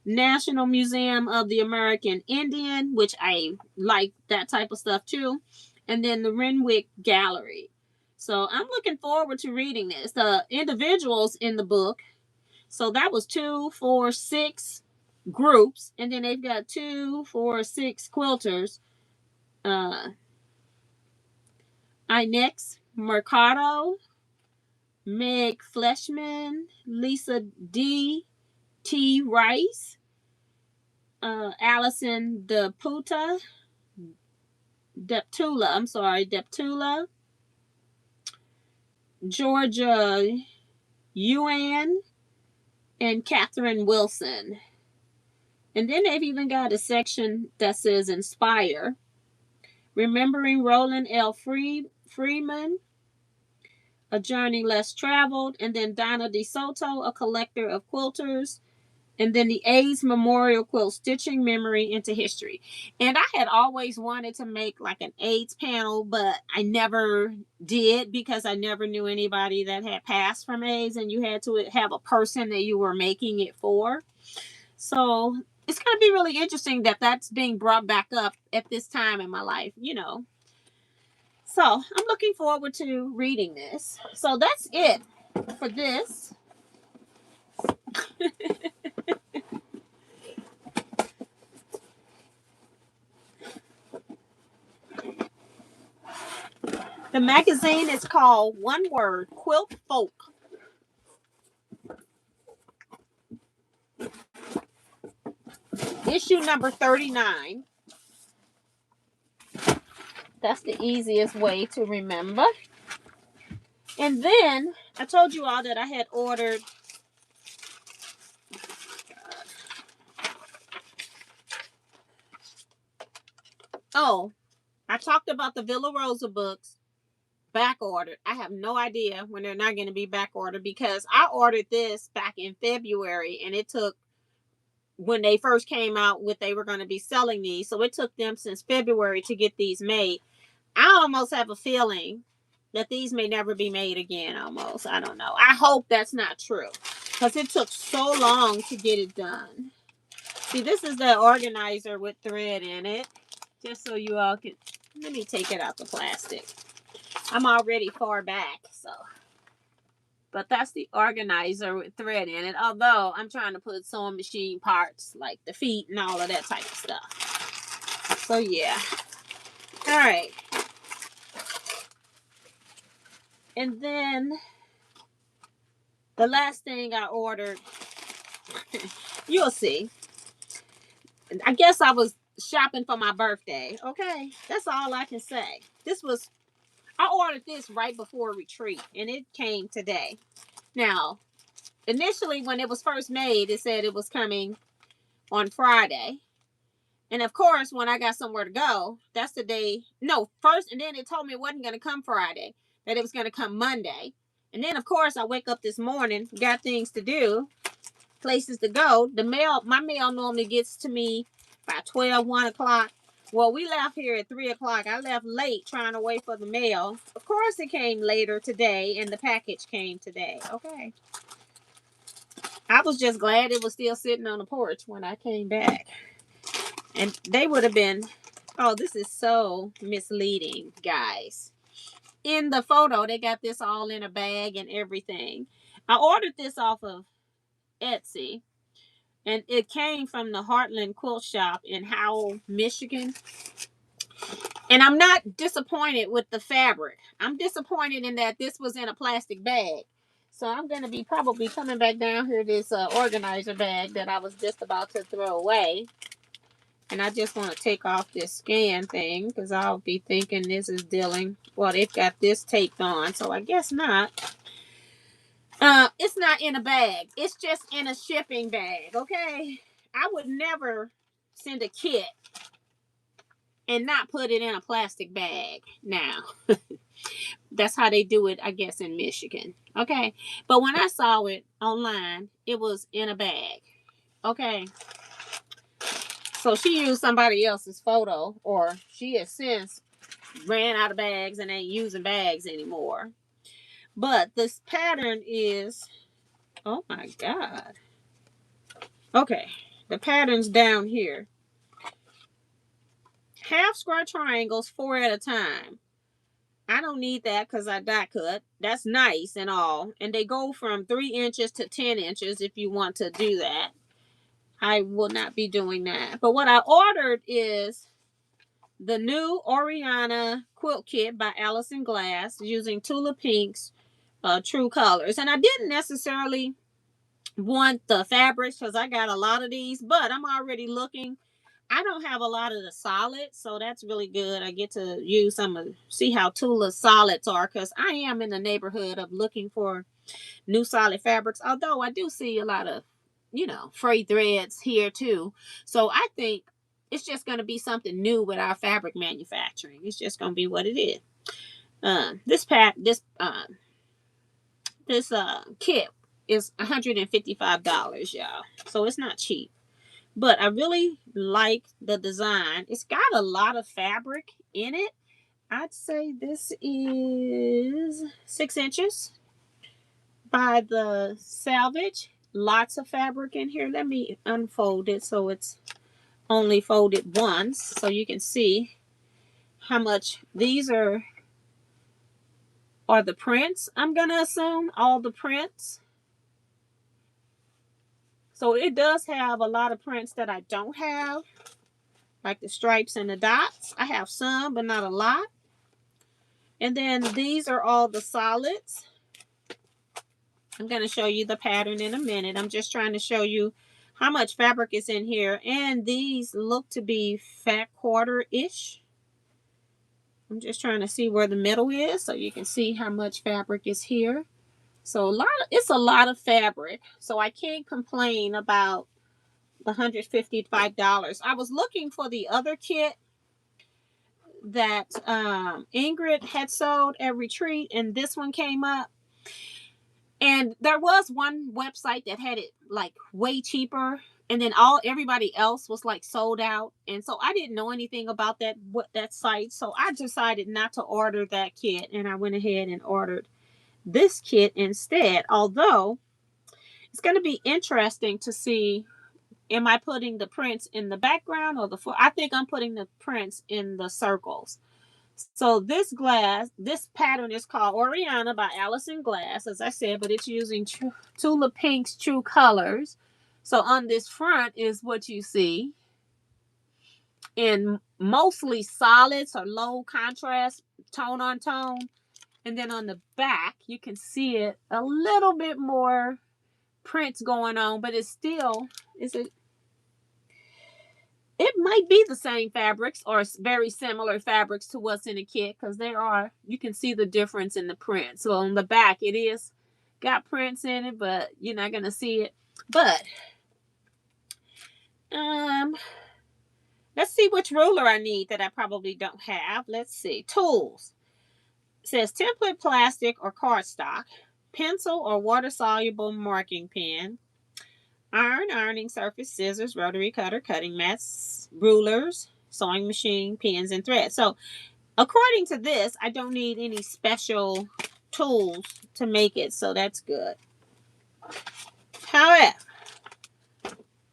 National Museum of the American Indian, which I like that type of stuff too. And then the Renwick Gallery. So I'm looking forward to reading this. The individuals in the book. So that was 2, 4, 6 groups. And then they've got 2, 4, 6 quilters. Inex Mercado, Meg Fleshman, Lisa D. T. Rice, Allison Deptula, Georgia Yuan, and Catherine Wilson. And then they've even got a section that says Inspire, remembering Roland L. Freeman, A Journey Less Traveled, and then Donna DeSoto, a collector of quilters, and then the AIDS Memorial Quilt Stitching Memory into History. And I had always wanted to make like an AIDS panel, but I never did because I never knew anybody that had passed from AIDS, and you had to have a person that you were making it for. So it's going to be really interesting that that's being brought back up at this time in my life. So I'm looking forward to reading this. So that's it for this. The magazine is called One Word Quilt Folk. Issue number 39. That's the easiest way to remember. And then I told you all that I had ordered I talked about the Villa Rosa books back ordered. I have no idea when they're not going to be back ordered because I ordered this back in February, and it took, when they first came out with they were going to be selling these, so it took them since February to get these made. I almost have a feeling that these may never be made again almost. I don't know. I hope that's not true because it took so long to get it done. See, this is the organizer with thread in it. Just so you all can... Let me take it out the plastic. I'm already far back, so... But that's the organizer with thread in it. Although, I'm trying to put sewing machine parts, like the feet and all of that type of stuff. So, yeah. Alright. And then... the last thing I ordered... you'll see. I guess I was shopping for my birthday. Okay? That's all I can say. I ordered this right before retreat, and it came today. Now, initially, when it was first made, it said it was coming on Friday. And of course, when I got somewhere to go, that's the day. No, first, and then it told me it wasn't going to come Friday, that it was going to come Monday. And then, of course, I wake up this morning, got things to do, places to go. My mail normally gets to me by 12, 1 o'clock. Well, we left here at 3 o'clock. I left late trying to wait for the mail. Of course, it came later today, and the package came today. Okay. I was just glad it was still sitting on the porch when I came back. And they would have been... oh, this is so misleading, guys. In the photo, they got this all in a bag and everything. I ordered this off of Etsy. And it came from the Heartland Quilt Shop in Howell, Michigan. And I'm not disappointed with the fabric. I'm disappointed in that this was in a plastic bag. So I'm going to be probably coming back down here this organizer bag that I was just about to throw away. And I just want to take off this scan thing because I'll be thinking this is dealing... well, they've got this taped on, so I guess not. It's not in a bag. It's just in a shipping bag, okay? I would never send a kit and not put it in a plastic bag now. That's how they do it, I guess, in Michigan. Okay? But when I saw it online, it was in a bag. Okay? So she used somebody else's photo, or she has since ran out of bags and ain't using bags anymore. But this pattern is... oh my God. Okay. The pattern's down here. Half square triangles, 4 at a time. I don't need that because I die cut. That's nice and all. And they go from 3 inches to 10 inches if you want to do that. I will not be doing that. But what I ordered is the new Oriana quilt kit by Allison Glass using Tula Pink's True Colors. And I didn't necessarily want the fabrics because I got a lot of these, but I'm already looking. I don't have a lot of the solids, so that's really good. I get to use some of... see how Tula solids are, because I am in the neighborhood of looking for new solid fabrics, although I do see a lot of, frayed threads here too. So I think it's just going to be something new with our fabric manufacturing. It's just going to be what it is. This kit is $155, y'all. So it's not cheap. But I really like the design. It's got a lot of fabric in it. I'd say this is 6 inches by the Salvage. Lots of fabric in here. Let me unfold it so it's only folded once so you can see how much these are the prints. I'm going to assume all the prints. So it does have a lot of prints that I don't have, like the stripes and the dots. I have some, but not a lot. And then these are all the solids. I'm going to show you the pattern in a minute. I'm just trying to show you how much fabric is in here. And these look to be fat quarter-ish. I'm just trying to see where the middle is so you can see how much fabric is here. So it's a lot of fabric. So I can't complain about the $155. I was looking for the other kit that Ingrid had sold at Retreat, and this one came up. And there was one website that had it like way cheaper. and then everybody else was like sold out, and so I didn't know anything about that site, so I decided not to order that kit, and I went ahead and ordered this kit instead. Although it's going to be interesting to see, am I putting the prints in the background or I think I'm putting the prints in the circles. So this pattern is called Oriana by Allison Glass, as I said, but it's using Tula Pink's True Colors. So on this front is what you see in mostly solids or low contrast, tone on tone. And then on the back, you can see it a little bit more prints going on, but it's still, it might be the same fabrics or very similar fabrics to what's in the kit, because you can see the difference in the print. So on the back, it is got prints in it, but you're not going to see it. But let's see which ruler I need that I probably don't have. Let's see. Tools. It says template plastic or cardstock, pencil or water-soluble marking pen, ironing surface, scissors, rotary cutter, cutting mats, rulers, sewing machine, pins, and thread. So according to this, I don't need any special tools to make it, so that's good. However,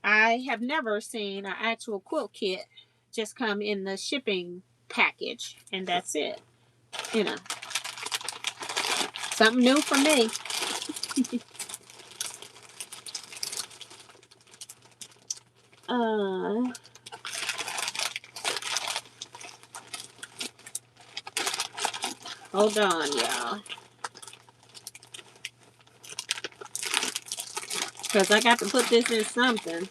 I have never seen an actual quilt kit just come in the shipping package, and that's it. You know, something new for me. Hold on, y'all. Because I got to put this in something.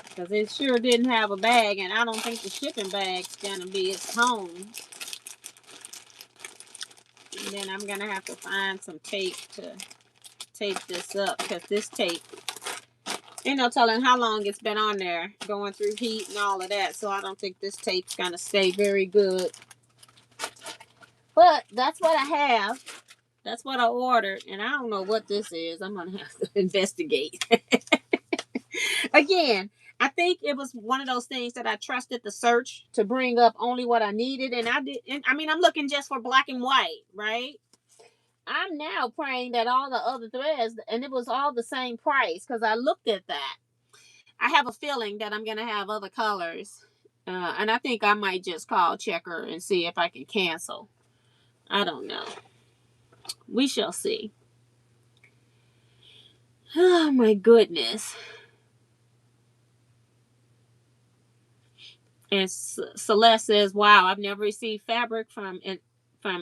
Because it sure didn't have a bag, and I don't think the shipping bag's going to be its home. And then I'm going to have to find some tape to tape this up, because this tape, ain't no telling how long it's been on there, going through heat and all of that. So I don't think this tape's going to stay very good. But that's what I have. That's what I ordered, and I don't know what this is. I'm going to have to investigate. Again, I think it was one of those things that I trusted the search to bring up only what I needed, and I did. And I mean, I'm looking just for black and white, right? I'm now praying that all the other threads, and it was all the same price, because I looked at that. I have a feeling that I'm gonna have other colors, and I think I might just call Checker and see if I can cancel. I don't know. We shall see. Oh my goodness. And Celeste says, "Wow, I've never received fabric from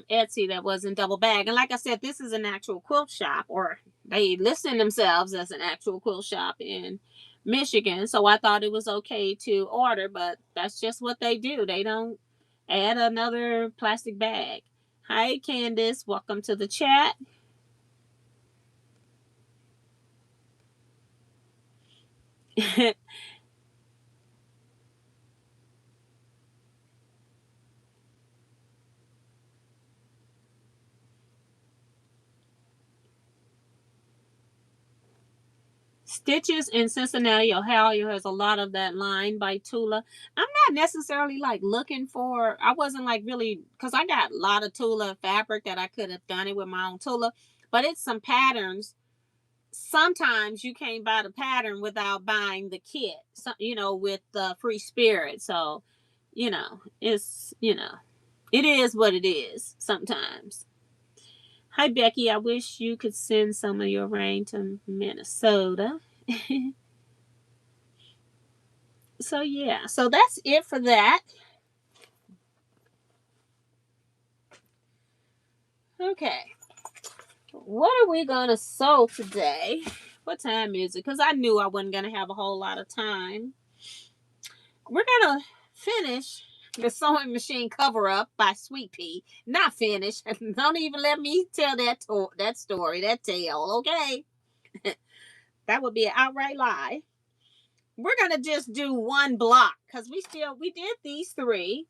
Etsy that wasn't double bag." And like I said, this is an actual quilt shop, or they listing themselves as an actual quilt shop in Michigan. So I thought it was okay to order, but that's just what they do. They don't add another plastic bag. Hi, Candace. Welcome to the chat. Stitches in Cincinnati, Ohio has a lot of that line by Tula. I'm not necessarily like looking for, I wasn't like really, because I got a lot of Tula fabric that I could have done it with my own Tula, but it's some patterns. Sometimes you can't buy the pattern without buying the kit, so, with the free spirit. So, it is what it is sometimes. Hi, Becky. I wish you could send some of your rain to Minnesota. So, yeah. So, that's it for that. Okay. What are we going to sew today? What time is it? Because I knew I wasn't going to have a whole lot of time. We're going to finish the sewing machine cover up by Sweet Pea. Not finished. Don't even let me tell that story, that tale, okay? That would be an outright lie. We're going to just do one block, because we did these 3.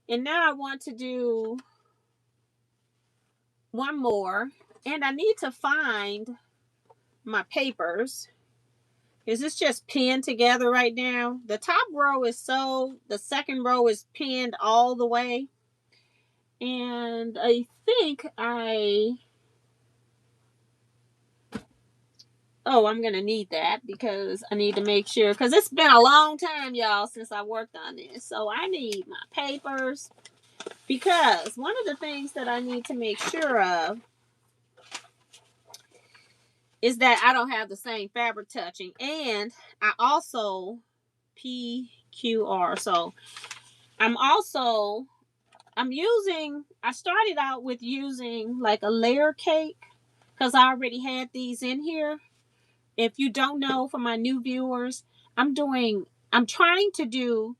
And now I want to do one more. And I need to find my papers. because it's just pinned together right now. The top row is sewed. The second row is pinned all the way. And I think I'm going to need that because I need to make sure, because it's been a long time, y'all, since I worked on this. So I need my papers, because one of the things that I need to make sure of is that I don't have the same fabric touching. And I also PQR. So I started out with using like a layer cake because I already had these in here. If you don't know, for my new viewers, I'm trying to do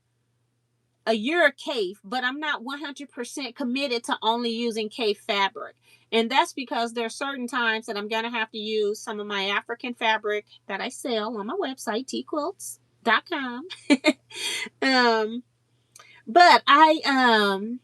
a Eurocave, but I'm not 100% committed to only using cave fabric. And that's because there are certain times that I'm going to have to use some of my African fabric that I sell on my website, teaquilts.com. But I'm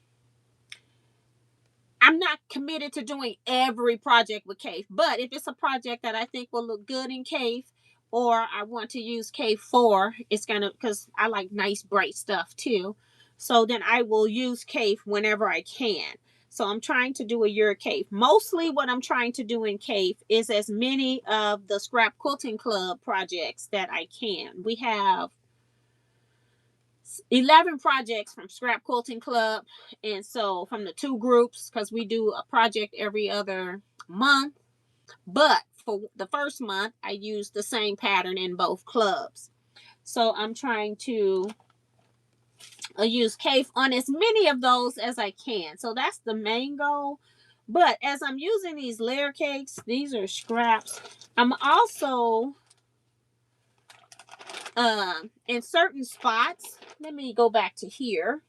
not committed to doing every project with cave. But if it's a project that I think will look good in cave, or I want to use cave 4, it's going to, because I like nice bright stuff too. So then I will use cave whenever I can. So I'm trying to do a Euro cave. Mostly what I'm trying to do in cave is as many of the Scrap Quilting Club projects that I can. We have 11 projects from Scrap Quilting Club. And so from the 2 groups, because we do a project every other month. But for the first month, I used the same pattern in both clubs. So I'm trying to use cave on as many of those as I can. So that's the main goal. But as I'm using these layer cakes, these are scraps. I'm also in certain spots. Let me go back to here.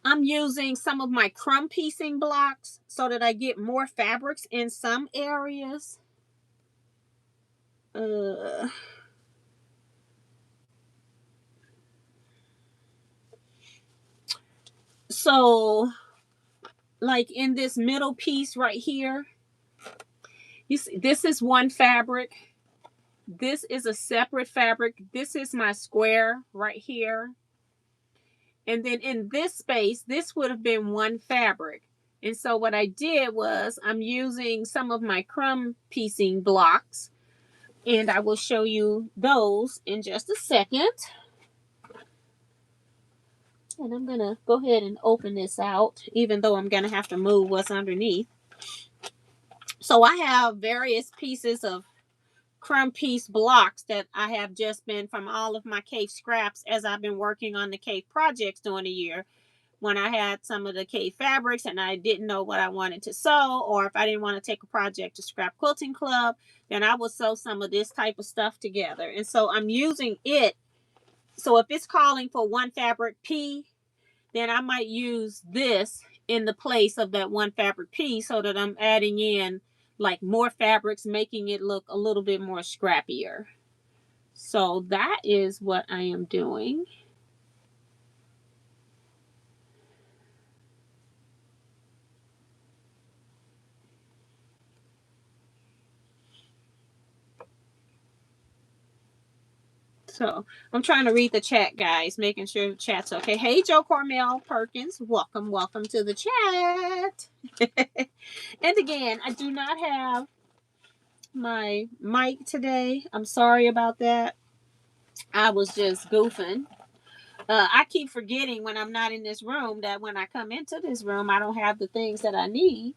I'm using some of my crumb piecing blocks so that I get more fabrics in some areas. So like in this middle piece right here, you see, this is one fabric. This is a separate fabric. This is my square right here. And then in this space, this would have been one fabric. And so what I did was I'm using some of my crumb piecing blocks, and I will show you those in just a second. And I'm going to go ahead and open this out, even though I'm going to have to move what's underneath. So I have various pieces of crumb piece blocks that I have just been from all of my cave scraps as I've been working on the cave projects during the year. When I had some of the cave fabrics and I didn't know what I wanted to sew, or if I didn't want to take a project to Scrap Quilting Club, then I would sew some of this type of stuff together. And so I'm using it. So if it's calling for one fabric P, then I might use this in the place of that one fabric piece so that I'm adding in like more fabrics, making it look a little bit more scrappier. So that is what I am doing. So I'm trying to read the chat, guys, making sure the chat's okay. Hey, Joe Cormel Perkins, welcome to the chat. And again, I do not have my mic today. I'm sorry about that. I was just goofing. I keep forgetting when I'm not in this room that when I come into this room, I don't have the things that I need.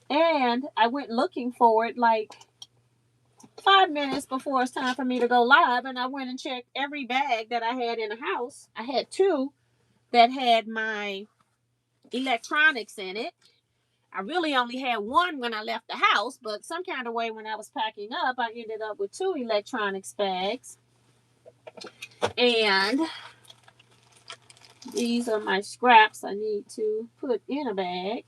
And I went looking for it like 5 minutes before it's time for me to go live. And I went and checked every bag that I had in the house. I had 2 that had my electronics in it. I really only had 1 when I left the house, but some kind of way when I was packing up, I ended up with 2 electronics bags. And these are my scraps I need to put in a bag.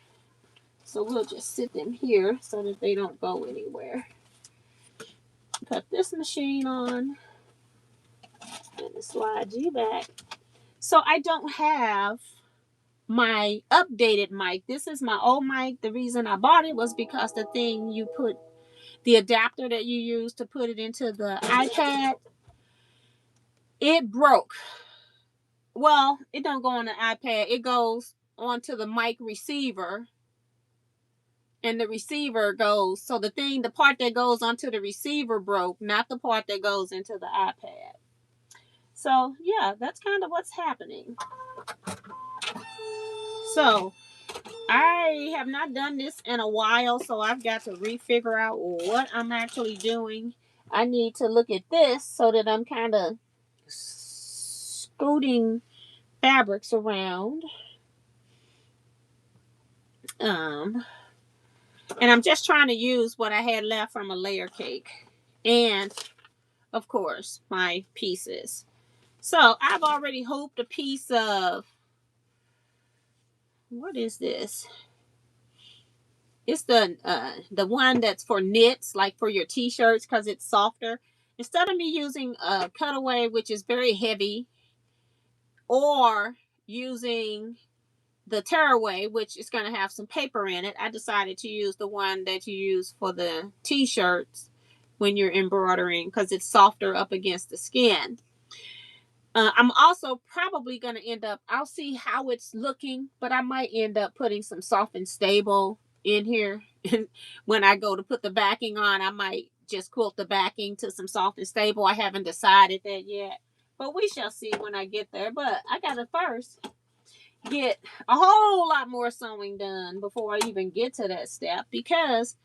So we'll just sit them here so that they don't go anywhere. Put this machine on and slide you back. So I don't have my updated mic. This is my old mic. The reason I bought it was because the thing you put the adapter that you use to put it into the iPad, it broke. Well, it don't go on the iPad. It goes onto the mic receiver, and the receiver goes. So the part that goes onto the receiver broke, not the part that goes into the iPad. So yeah, that's kind of what's happening. So I have not done this in a while, so I've got to refigure out what I'm actually doing. I need to look at this so that I'm kind of scooting fabrics around. And I'm just trying to use what I had left from a layer cake. And, of course, my pieces. So I've already hooped a piece of, what is this? It's the one that's for knits, like for your t-shirts, because it's softer. Instead of me using a cutaway, which is very heavy, or using the tearaway, which is going to have some paper in it, I decided to use the one that you use for the t-shirts when you're embroidering, because it's softer up against the skin. I'm also probably going to end up, I'll see how it's looking, but I might end up putting some soft and stable in here. When I go to put the backing on, I might just quilt the backing to some soft and stable. I haven't decided that yet, but we shall see when I get there. But I got to first get a whole lot more sewing done before I even get to that step, because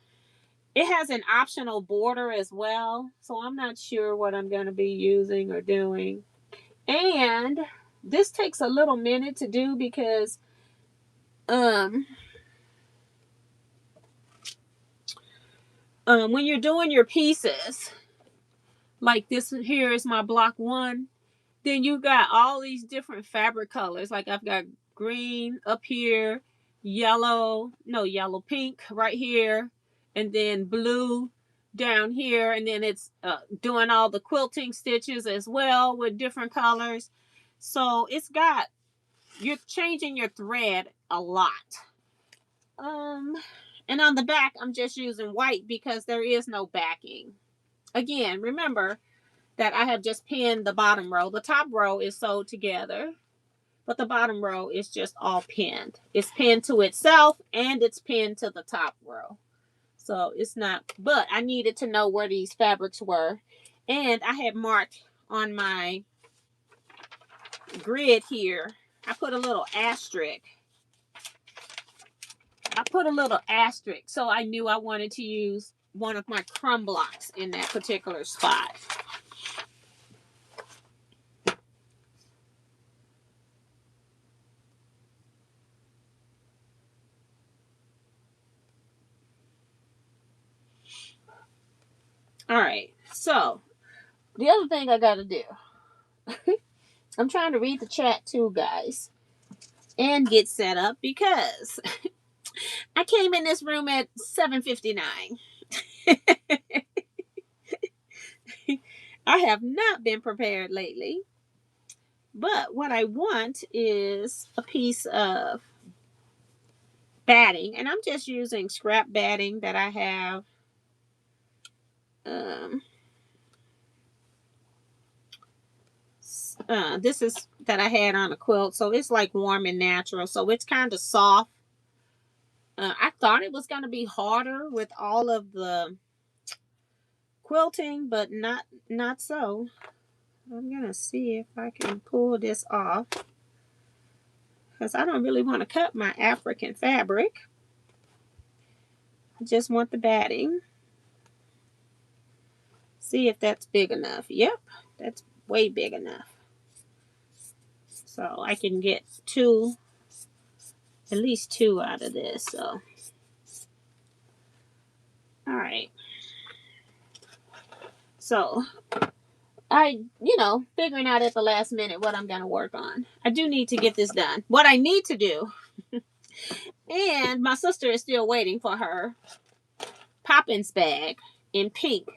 it has an optional border as well. So I'm not sure what I'm going to be using or doing. And this takes a little minute to do because when you're doing your pieces, like this here is my block 1, then you got all these different fabric colors. Like I've got green up here, yellow, pink right here, and then blue down here, and then it's doing all the quilting stitches as well with different colors. So it's got, you're changing your thread a lot. And on the back, I'm just using white because there is no backing. Again, remember that I have just pinned the bottom row. The top row is sewed together, but the bottom row is just all pinned. It's pinned to itself and it's pinned to the top row. So it's not, but I needed to know where these fabrics were. And I had marked on my grid here, I put a little asterisk. So I knew I wanted to use one of my crumb blocks in that particular spot. All right, so the other thing I got to do, I'm trying to read the chat too, guys, and get set up because I came in this room at 7:59. I have not been prepared lately, but what I want is a piece of batting, and I'm just using scrap batting that I have. This is that I had on a quilt, so it's like warm and natural, so it's kind of soft. I thought it was going to be harder with all of the quilting, but not so. I'm gonna see if I can pull this off, because I don't really want to cut my African fabric. I just want the batting. See if that's big enough. Yep, that's way big enough. So I can get at least two out of this. So, all right. So figuring out at the last minute what I'm going to work on. I do need to get this done. What I need to do, and my sister is still waiting for her Poppins bag in pink.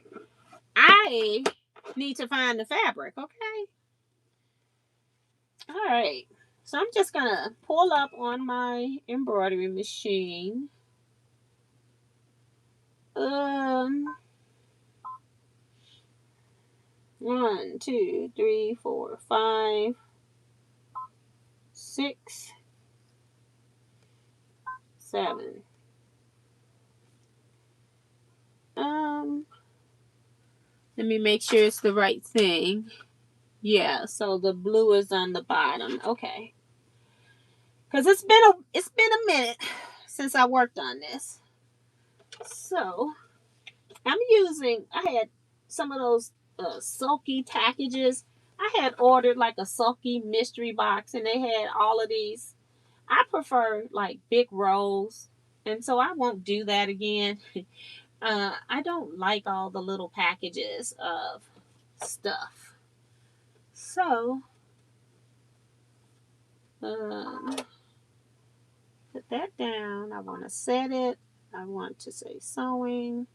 I need to find the fabric, okay? All right. So I'm just going to pull up on my embroidery machine. 1, 2, 3, 4, 5, 6, 7. Let me make sure it's the right thing. Yeah, so the blue is on the bottom. Okay. Because it's been a minute since I worked on this. So I had some of those sulky packages. I had ordered like a sulky mystery box and they had all of these. I prefer like big rolls. And so I won't do that again. I don't like all the little packages of stuff. So, um, put that down. I want to set it. I want to say sewing.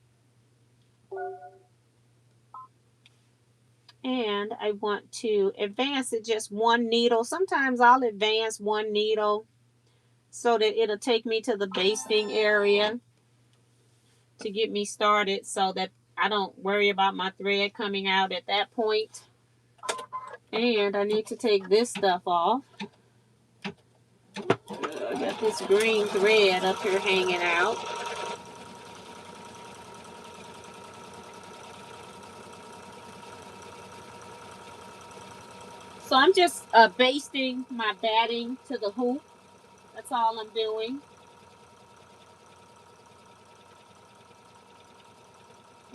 And I want to advance it just one needle. Sometimes I'll advance one needle so that it'll take me to the basting area to get me started so that I don't worry about my thread coming out at that point. And I need to take this stuff off. I got this green thread up here hanging out. So I'm just basting my batting to the hoop. That's all I'm doing.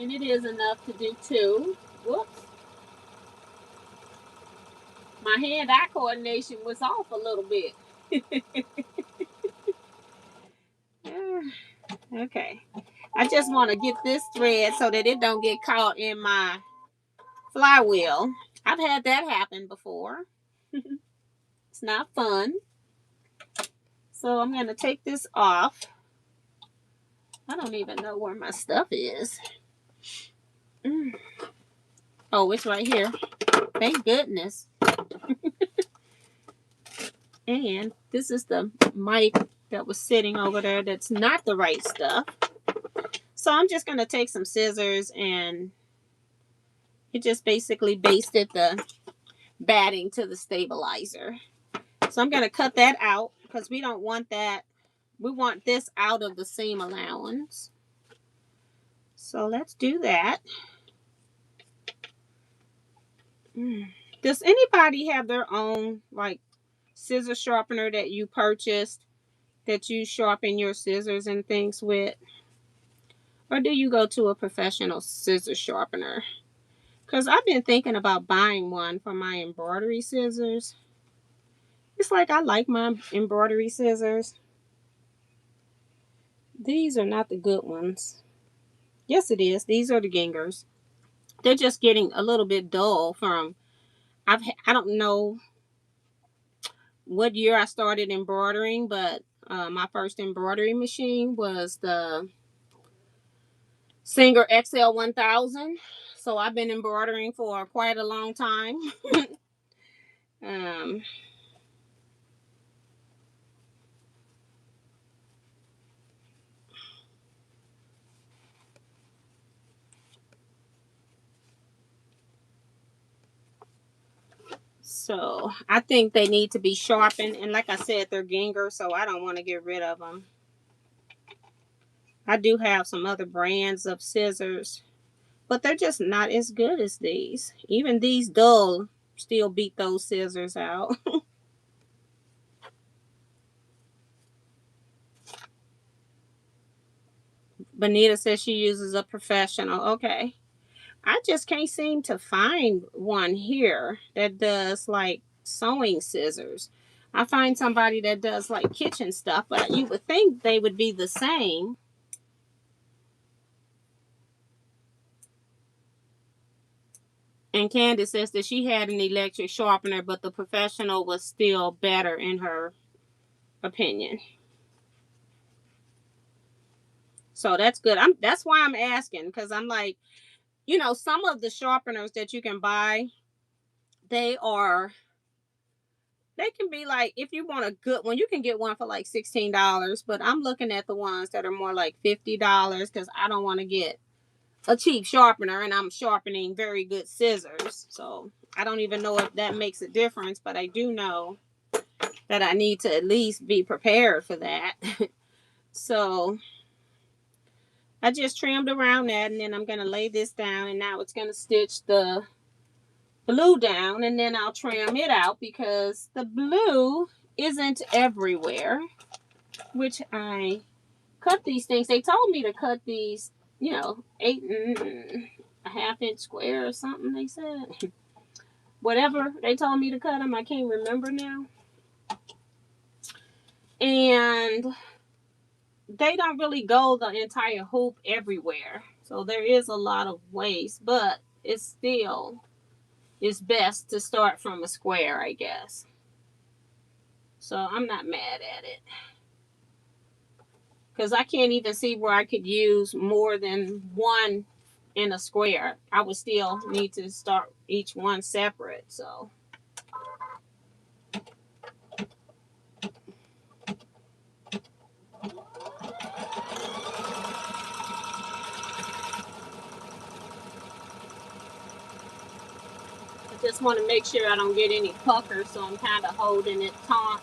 And it is enough to do two. Whoops. My hand-eye coordination was off a little bit. Okay. I just want to get this thread so that it don't get caught in my flywheel. I've had that happen before. It's not fun. So I'm going to take this off. I don't even know where my stuff is. Oh, it's right here. Thank goodness. And this is the mic that was sitting over there that's not the right stuff. So I'm just going to take some scissors and it just basically basted the batting to the stabilizer. So I'm going to cut that out because we don't want that. We want this out of the seam allowance. So let's do that. Does anybody have their own like scissor sharpener that you purchased that you sharpen your scissors and things with? Or do you go to a professional scissor sharpener? Because I've been thinking about buying one for my embroidery scissors. It's like I like my embroidery scissors. These are not the good ones. Yes, it is. These are the Gingers. They're just getting a little bit dull from. I don't know what year I started embroidering, but my first embroidery machine was the Singer XL 1000. So I've been embroidering for quite a long time. um, So I think they need to be sharpened. And like I said, they're Ginger, so I don't want to get rid of them. I do have some other brands of scissors, but they're just not as good as these. Even these dull still beat those scissors out. Bonita says she uses a professional. Okay. I just can't seem to find one here that does like sewing scissors. I find somebody that does like kitchen stuff, but you would think they would be the same. And Candace says that she had an electric sharpener, but the professional was still better in her opinion. So that's good. That's why I'm asking, because I'm like, some of the sharpeners that you can buy, they are they can be like, if you want a good one, you can get one for like $16. But I'm looking at the ones that are more like $50 because I don't want to get a cheap sharpener, and I'm sharpening very good scissors. So I don't even know if that makes a difference, but I do know that I need to at least be prepared for that. So I just trimmed around that, and then I'm going to lay this down, and now it's going to stitch the blue down, and then I'll trim it out because the blue isn't everywhere, which I cut these things. They told me to cut these, 8.5 inch square or something, they said. Whatever they told me to cut them, I can't remember now. And they don't really go the entire hoop everywhere. So there is a lot of waste, but it's best to start from a square, I guess. So I'm not mad at it. Because I can't even see where I could use more than one in a square. I would still need to start each one separate. So I just want to make sure I don't get any pucker, so I'm kind of holding it taut.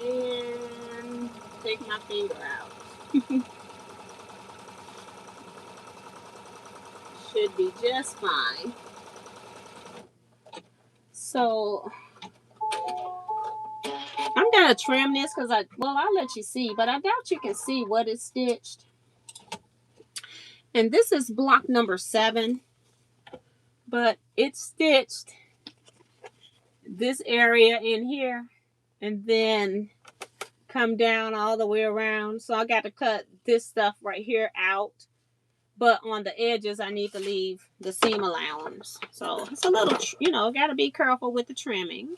And take my finger out. Should be just fine. So I'm gonna trim this because I'll let you see, but I doubt you can see what is stitched. And this is block number 7, but it's stitched this area in here and then come down all the way around. So I got to cut this stuff right here out, but on the edges I need to leave the seam allowance. So it's a little, got to be careful with the trimming.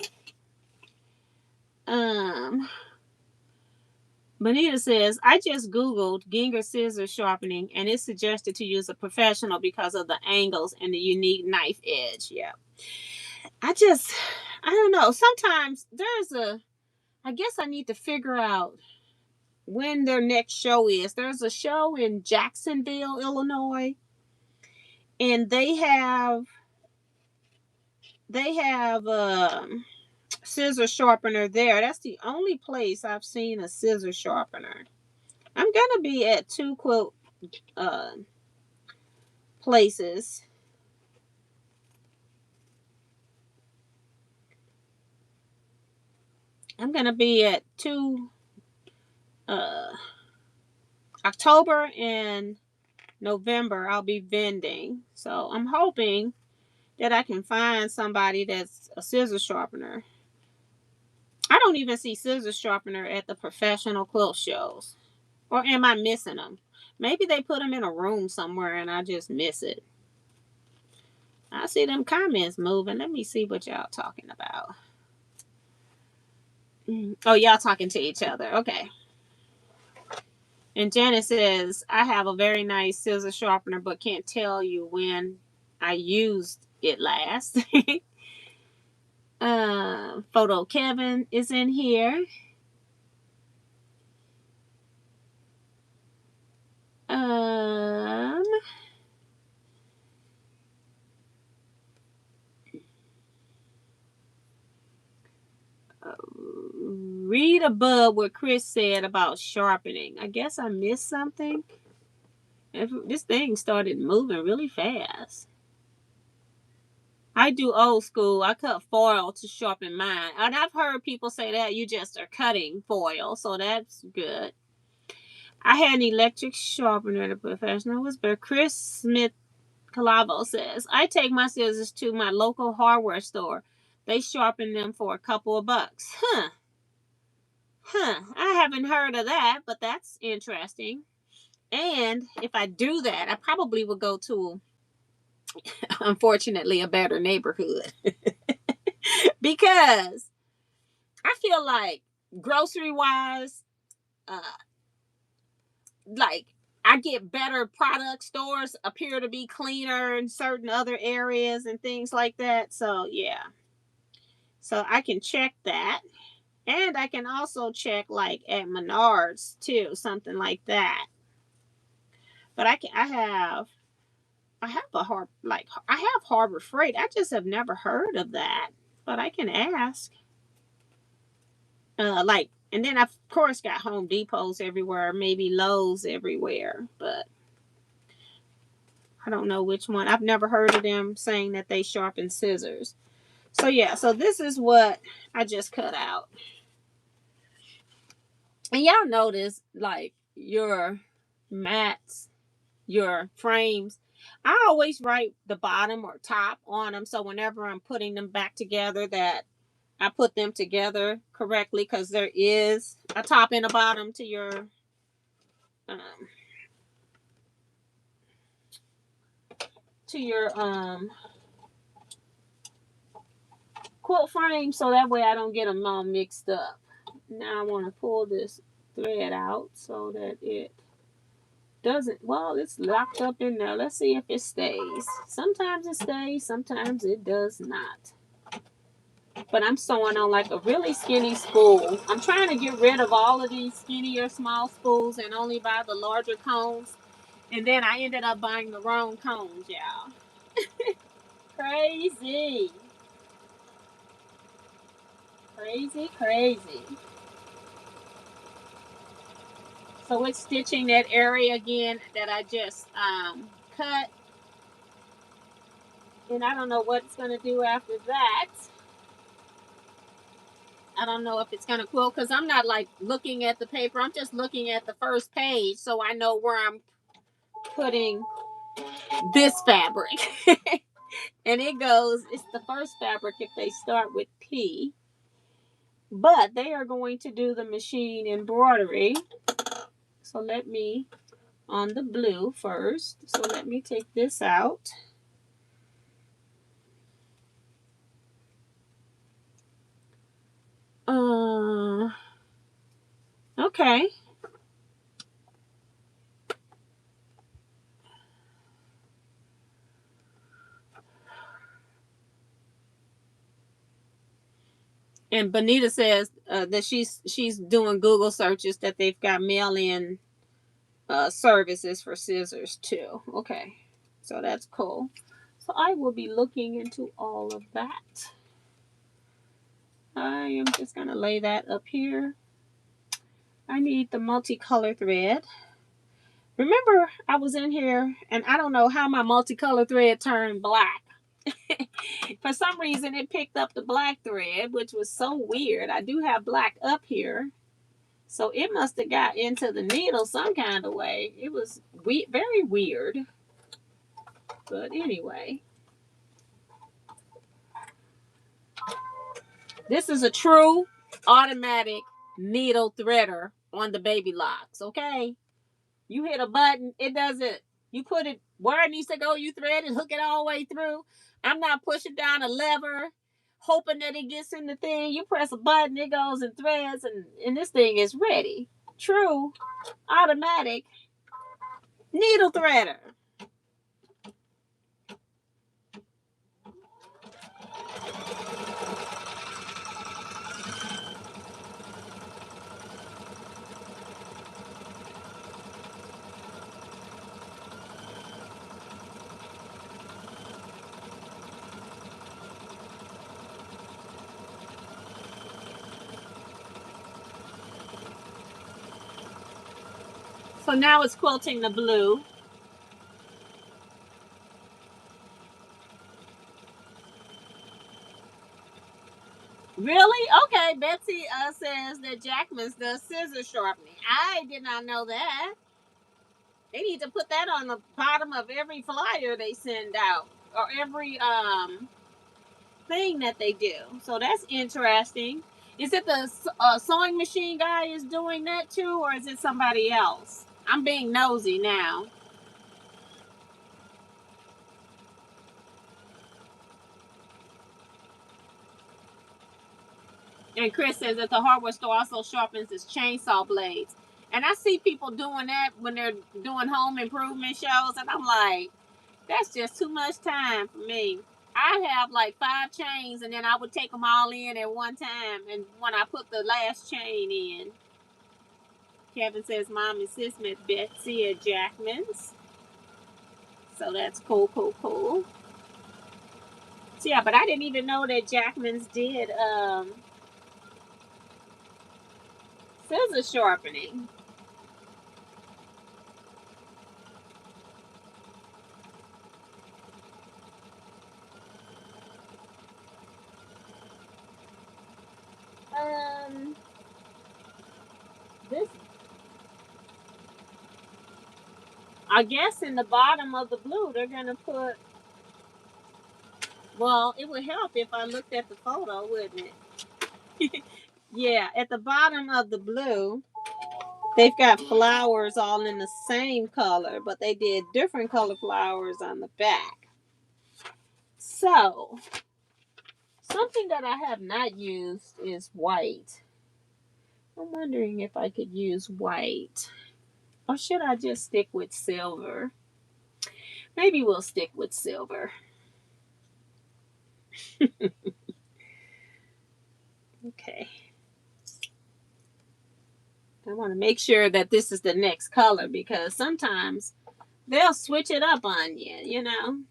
Bonita says, I just Googled Ginger scissors sharpening and it suggested to use a professional because of the angles and the unique knife edge. Yeah. I don't know. Sometimes I guess I need to figure out when their next show is. There's a show in Jacksonville, Illinois, and they have scissor sharpener there. That's the only place I've seen a scissor sharpener. I'm gonna be at two quilt places. I'm gonna be at two October and November. I'll be vending, so I'm hoping that I can find somebody that's a scissor sharpener. I don't even see scissor sharpener at the professional quilt shows. Or am I missing them? Maybe they put them in a room somewhere and I just miss it. I see them comments moving. Let me see what y'all talking about. Oh, y'all talking to each other. Okay. And Janet says, I have a very nice scissor sharpener, but can't tell you when I used it last. Photo Kevin is in here. Read above what Chris said about sharpening. I guess I missed something. This thing started moving really fast. I do old school. I cut foil to sharpen mine. And I've heard people say that you just are cutting foil, so that's good. I had an electric sharpener, the professional was, but Chris Smith Calavo says, I take my scissors to my local hardware store. They sharpen them for a couple of bucks. I haven't heard of that, but that's interesting. And if I do that, I probably will go to, unfortunately, a better neighborhood. Because I feel like grocery wise, like I I get better product stores appear to be cleaner in certain other areas and things like that. So yeah. So I can check that. And I can also check like at Menards too, something like that. But I have I have Harbor Freight. I just have never heard of that. But I can ask. And then I've of course got Home Depots everywhere, maybe Lowe's everywhere, but I don't know which one. I've never heard of them saying that they sharpen scissors. So yeah, so this is what I just cut out. And y'all notice like your mats, your frames, I always write the bottom or top on them, so whenever I'm putting them back together that I put them together correctly, because there is a top and a bottom um to your quilt frame, so that way I don't get them all mixed up. Now I want to pull this thread out so that it doesn't, well, it's locked up in there. Let's see if it stays. Sometimes it stays, sometimes it does not. But I'm sewing on like a really skinny spool. I'm trying to get rid of all of these skinnier small spools and only buy the larger cones. And then I ended up buying the wrong cones, y'all. Crazy. Crazy, crazy. So it's stitching that area again that I just cut. And I don't know what it's going to do after that. I don't know if it's going to quilt because I'm not like looking at the paper. I'm just looking at the first page so I know where I'm putting this fabric. And it goes, it's the first fabric if they start with P. But they are going to do the machine embroidery. So let me, on the blue first. So let me take this out. Okay. And Bonita says that she's doing Google searches that they've got mail-in services for scissors too. Okay, so that's cool. So I will be looking into all of that. I am just gonna lay that up here. I need the multicolor thread. Remember, I was in here and I don't know how my multicolor thread turned black. For some reason, it picked up the black thread, which was so weird. I do have black up here. So it must have got into the needle some kind of way. It was very weird. But anyway, this is a true automatic needle threader on the baby locks, okay? You hit a button, it does it. You put it where it needs to go, you thread it, hook it all the way through. I'm not pushing down a lever, hoping that it gets in the thing. You press a button, it goes and threads, and this thing is ready. True automatic needle threader. So now it's quilting the blue. Really? Okay. Betsy says that Jackman's does scissor sharpening. I did not know that. They need to put that on the bottom of every flyer they send out or every thing that they do. So that's interesting. Is it the sewing machine guy is doing that too, or is it somebody else? I'm being nosy now. And Chris says that the hardware store also sharpens its chainsaw blades. And I see people doing that when they're doing home improvement shows, and I'm like, that's just too much time for me. I have like 5 chains, and then I would take them all in at one time. And when I put the last chain in, Kevin says, Mom and Sis met Betsy at Jackman's. So that's cool, cool, cool. So yeah, but I didn't even know that Jackman's did scissor sharpening. This, I guess in the bottom of the blue, they're going to put, well, it would help if I looked at the photo, wouldn't it? Yeah, at the bottom of the blue, they've got flowers all in the same color, but they did different color flowers on the back. So, something that I have not used is white. I'm wondering if I could use white. Or should I just stick with silver? Maybe we'll stick with silver. Okay. I want to make sure that this is the next color because sometimes they'll switch it up on you, you know.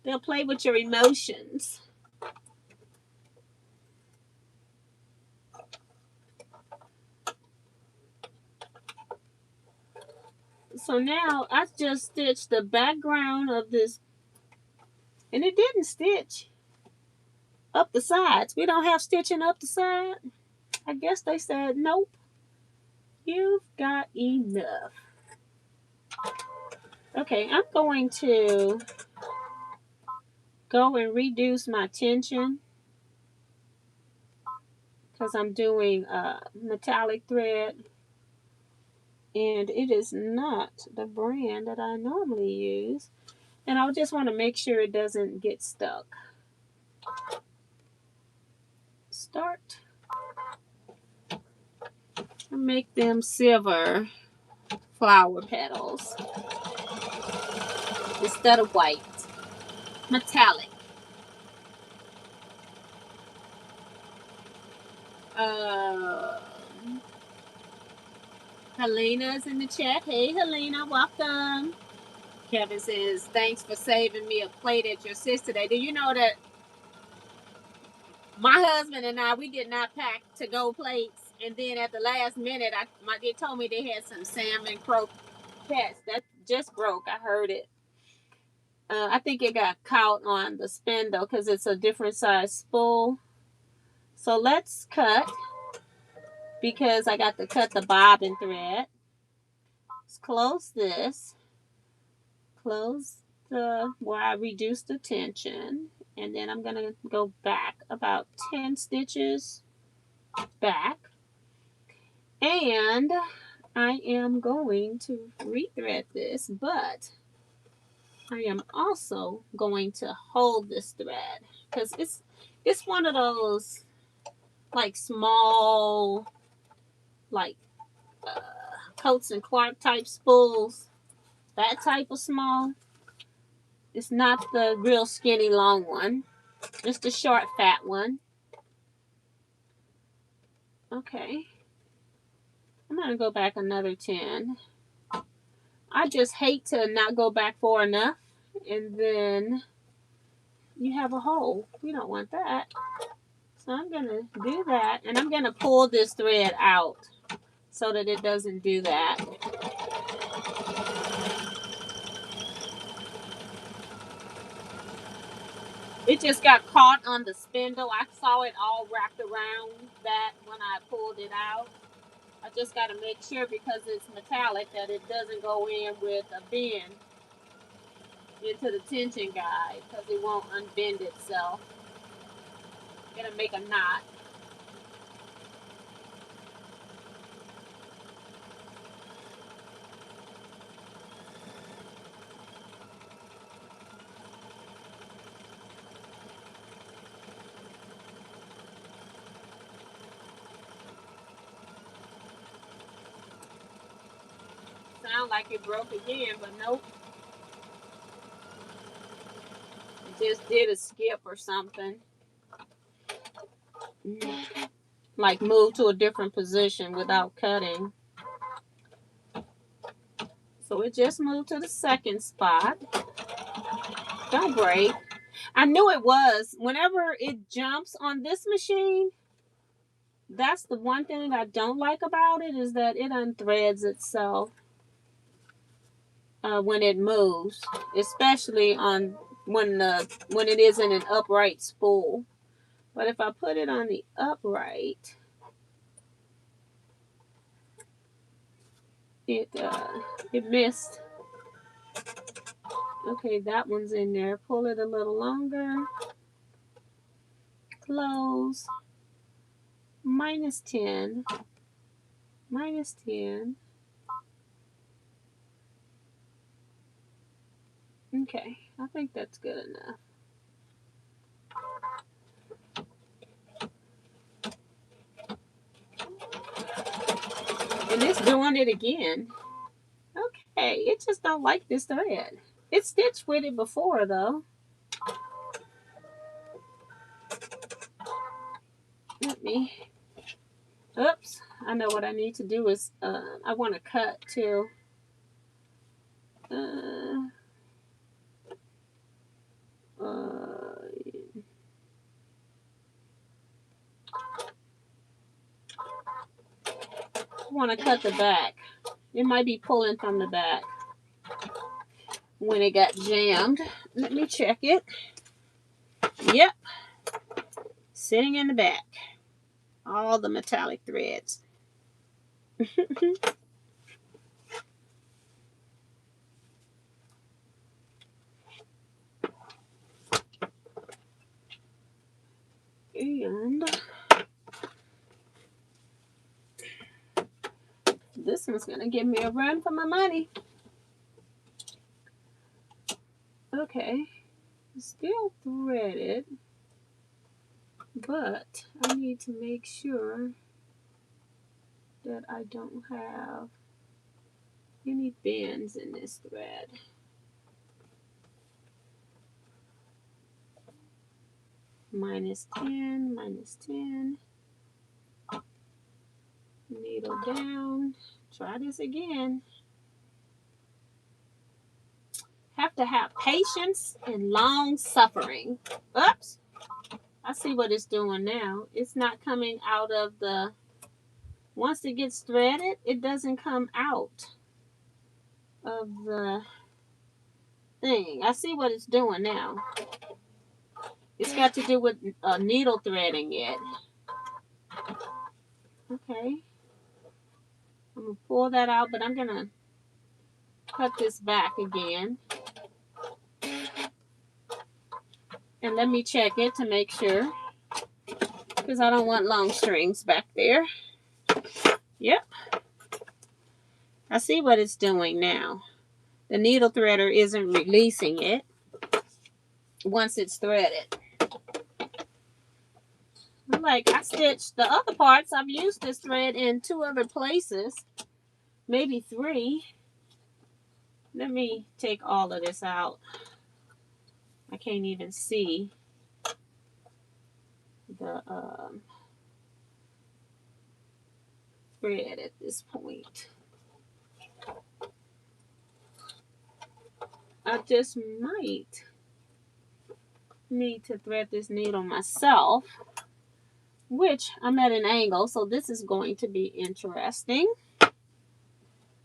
They'll play with your emotions. So now I just stitched the background of this, and it didn't stitch up the sides. We don't have stitching up the side. I guess they said, nope, you've got enough. Okay, I'm going to go and reduce my tension because I'm doing metallic thread, and it is not the brand that I normally use. And I just want to make sure it doesn't get stuck. Start. Make them silver flower petals instead of white. Metallic. Helena's in the chat. Hey, Helena, welcome. Kevin says, thanks for saving me a plate at your sis today. Do you know that my husband and I, we did not pack to-go plates. And then at the last minute, they told me they had some salmon croquettes that just broke. I heard it. I think it got caught on the spindle because it's a different size spool. So let's cut because I got to cut the bobbin thread. Let's close this. Close the where I reduced the tension. And then I'm going to go back about 10 stitches back. And I am going to rethread this, but I am also going to hold this thread because it's one of those like small like Coats and Clark type spools, that type of small. It's not the real skinny long one, it's the short fat one. Okay, I'm gonna go back another 10. I just hate to not go back far enough and then you have a hole. We don't want that. So I'm going to do that, and I'm going to pull this thread out so that it doesn't do that. It just got caught on the spindle. I saw it all wrapped around that when I pulled it out. I just got to make sure because it's metallic that it doesn't go in with a bend into the tension guide because it won't unbend itself. It'll make a knot. sound like it broke again, but nope. It just did a skip or something. Like move to a different position without cutting. So it just moved to the second spot. Don't break. I knew it was. Whenever it jumps on this machine, that's the one thing I don't like about it, is that it unthreads itself when it moves, especially on when it is in an upright spool. But if I put it on the upright, it missed. Okay, that one's in there. Pull it a little longer. Close. -10. -10. Okay, I think that's good enough. And it's doing it again. Okay, it just don't like this thread. It stitched with it before though. Let me. Oops, I know what I need to do is I want to cut too. I want to cut the back. It might be pulling from the back when it got jammed. Let me check it. Yep. Sitting in the back. All the metallic threads. And this one's going to give me a run for my money. Okay. Still threaded. But I need to make sure that I don't have any bends in this thread. -10, -10. Needle down. Try this again. Have to have patience and long suffering. Oops. I see what it's doing now. It's not coming out of the... Once it gets threaded, it doesn't come out of the thing. I see what it's doing now. It's got to do with needle threading it. Okay. I'm going to pull that out, but I'm going to cut this back again. And let me check it to make sure, because I don't want long strings back there. Yep. I see what it's doing now. The needle threader isn't releasing it once it's threaded. Like, I stitched the other parts. I've used this thread in 2 other places, maybe 3. Let me take all of this out. I can't even see the thread at this point. I just might need to thread this needle myself, which I'm at an angle, so this is going to be interesting.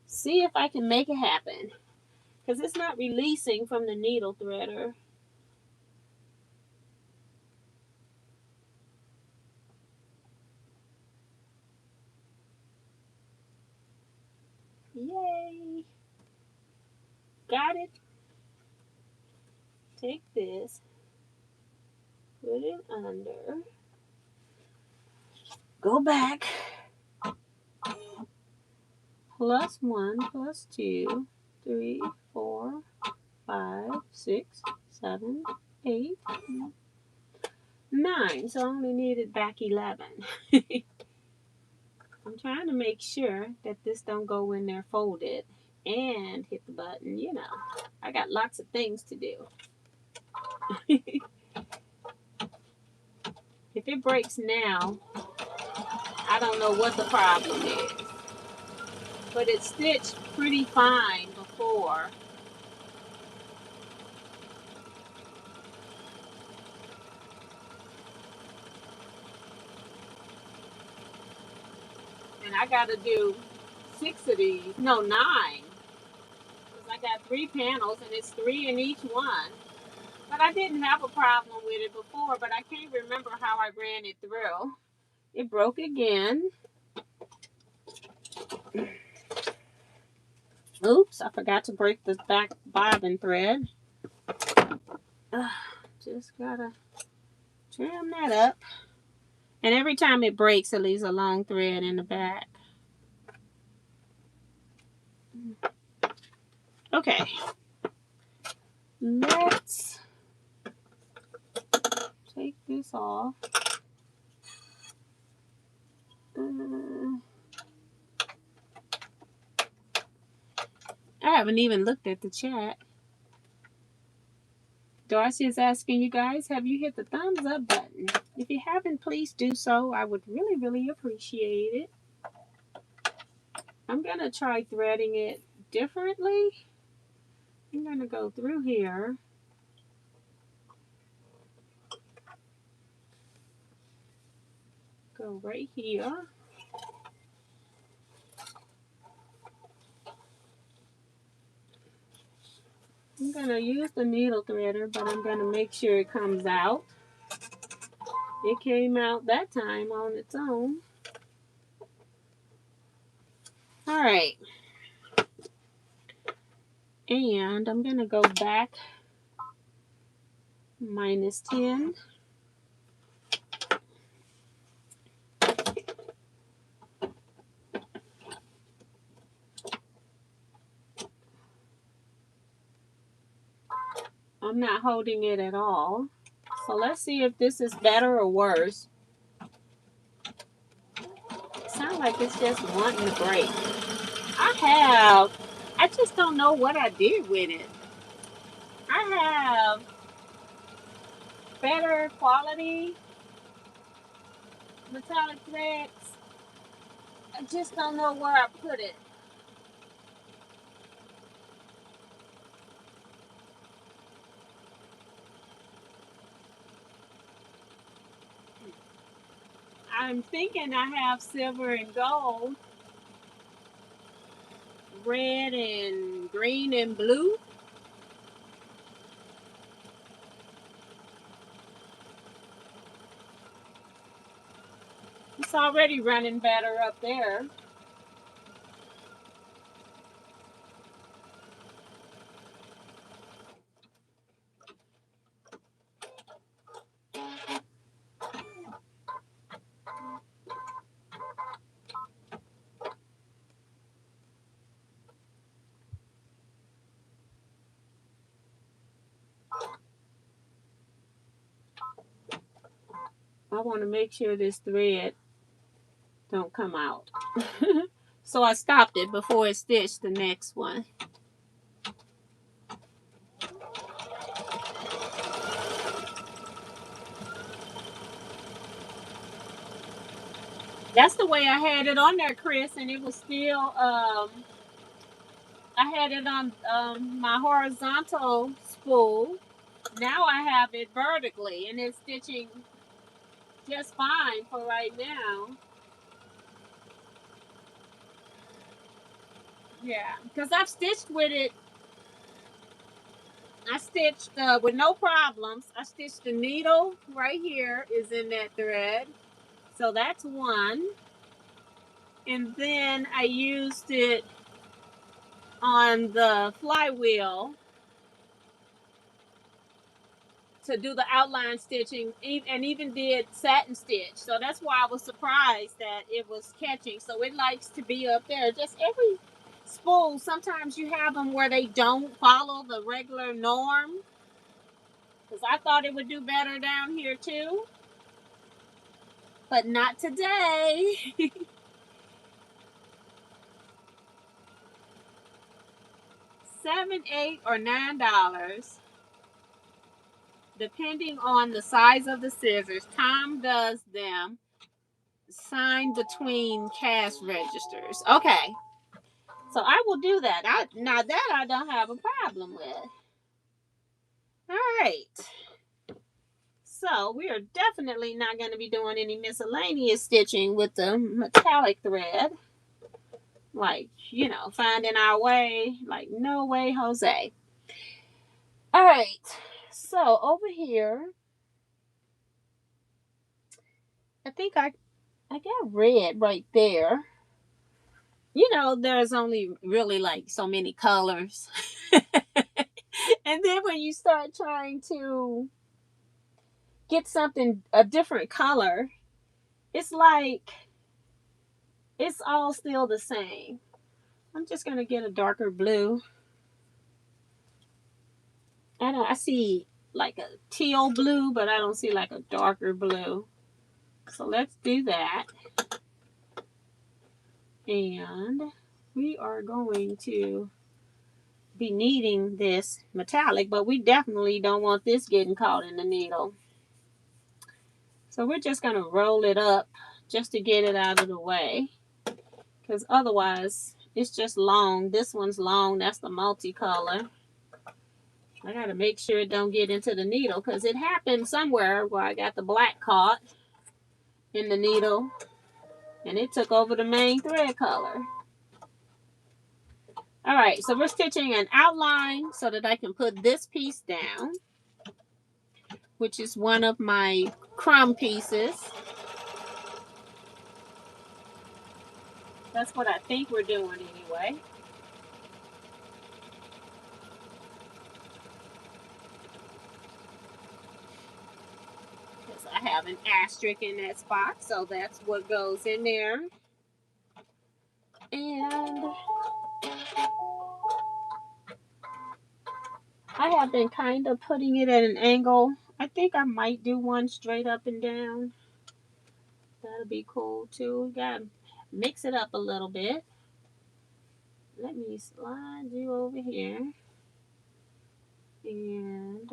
See if I can make it happen, because it's not releasing from the needle threader. Yay! Got it. Take this, put it under, go back, +1, +2, 3, 4, 5, 6, 7, 8, 9. So I only needed back 11. I'm trying to make sure that this don't go in there folded. and hit the button. You know, I got lots of things to do. If it breaks now, I don't know what the problem is. But it stitched pretty fine before. And I got to do 6 of these. No, 9. Because I got 3 panels and it's 3 in each one. But I didn't have a problem with it before, but I can't remember how I ran it through. It broke again. Oops, I forgot to break the back bobbin thread. Just gotta trim that up. And every time it breaks, it leaves a long thread in the back. Okay. Let's take this off. I haven't even looked at the chat. Darcy is asking you guys, have you hit the thumbs up button? If you haven't, please do so. I would really, really appreciate it. I'm going to try threading it differently. I'm going to go through here. Go right here. I'm going to use the needle threader, but I'm going to make sure it comes out. It came out that time on its own. All right. And I'm going to go back -10. I'm not holding it at all. So let's see if this is better or worse. It sounds like it's just wanting to break. I just don't know what I did with it. I have better quality metallic threads. I just don't know where I put it. I'm thinking I have silver and gold, red and green and blue. It's already running better up there. I want to make sure this thread don't come out. So I stopped it before it stitched the next one. That's the way I had it on there, Chris, and it was still, I had it on my horizontal spool. Now I have it vertically, and it's stitching just fine for right now. Yeah, because I've stitched with it. I stitched with no problems. I stitched the needle right here is in that thread. So that's one. And then I used it on the flywheel to do the outline stitching, and even did satin stitch. So that's why I was surprised that it was catching. So it likes to be up there. Just every spool, sometimes you have them where they don't follow the regular norm. Because I thought it would do better down here too. But not today. $7, $8, or $9, depending on the size of the scissors. Tom does them signed between cash registers. Okay, so I will do that. Now that I don't have a problem with. All right. So we are definitely not going to be doing any miscellaneous stitching with the metallic thread. Like, you know, finding our way. Like, no way, Jose. All right. So over here, I think I got red right there. You know, there's only really like so many colors. And then when you start trying to get something a different color, it's like it's all still the same. I'm just gonna get a darker blue. I see like a teal blue, but I don't see like a darker blue. So let's do that. And we are going to be needing this metallic, but we definitely don't want this getting caught in the needle. So we're just going to roll it up just to get it out of the way, because otherwise it's just long. This one's long. That's the multicolor. I got to make sure it don't get into the needle, because it happened somewhere where I got the black caught in the needle and it took over the main thread color. All right, so we're stitching an outline so that I can put this piece down, which is one of my crumb pieces. That's what I think we're doing anyway. Because I have an asterisk in that spot, so that's what goes in there. And I have been kind of putting it at an angle. I think I might do one straight up and down. That'll be cool too. Gotta mix it up a little bit. Let me slide you over here. And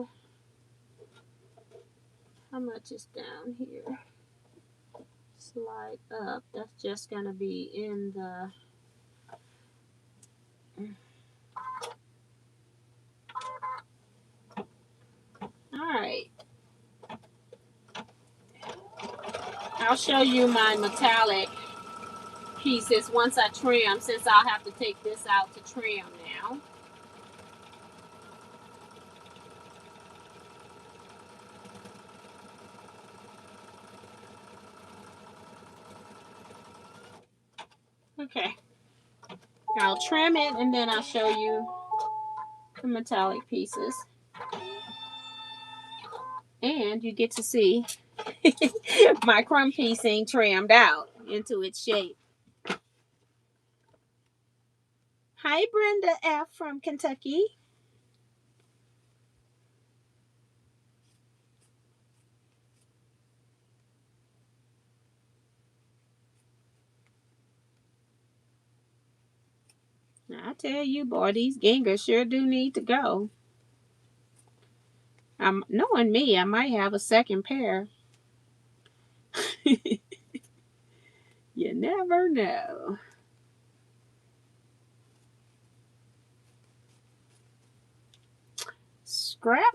how much is down here? Slide up. That's just gonna be in the Alright. I'll show you my metallic pieces once I trim, since I'll have to take this out to trim now. Okay. I'll trim it and then I'll show you the metallic pieces. And you get to see my crumb piecing trimmed out into its shape. Hi, Brenda F. from Kentucky. I tell you, boy, these gingers sure do need to go. Knowing me, I might have a second pair. You never know. Scrap.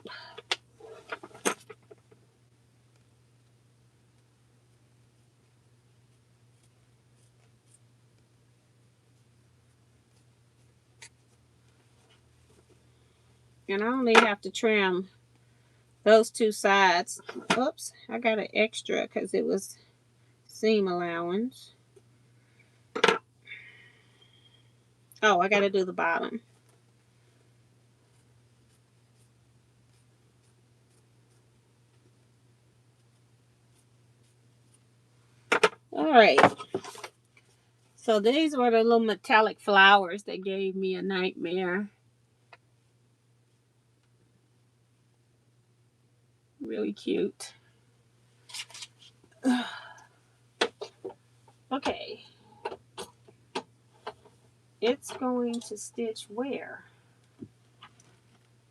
And I only have to trim those two sides. Oops, I got an extra because it was seam allowance. Oh, I got to do the bottom. All right. So these were the little metallic flowers that gave me a nightmare. Really cute. Okay. It's going to stitch where?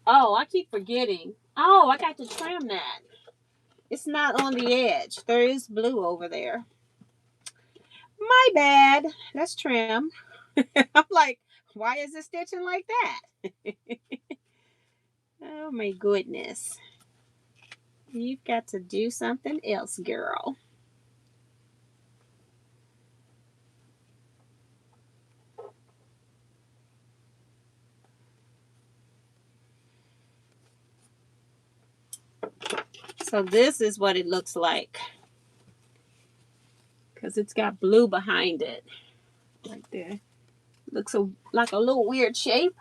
Oh, I keep forgetting. Oh, I got to trim that. It's not on the edge. There is blue over there. My bad. Let's trim. I'm like, why is it stitching like that? Oh my goodness. You've got to do something else, girl. So this is what it looks like. Because it's got blue behind it. Right there. Looks like a little weird shape.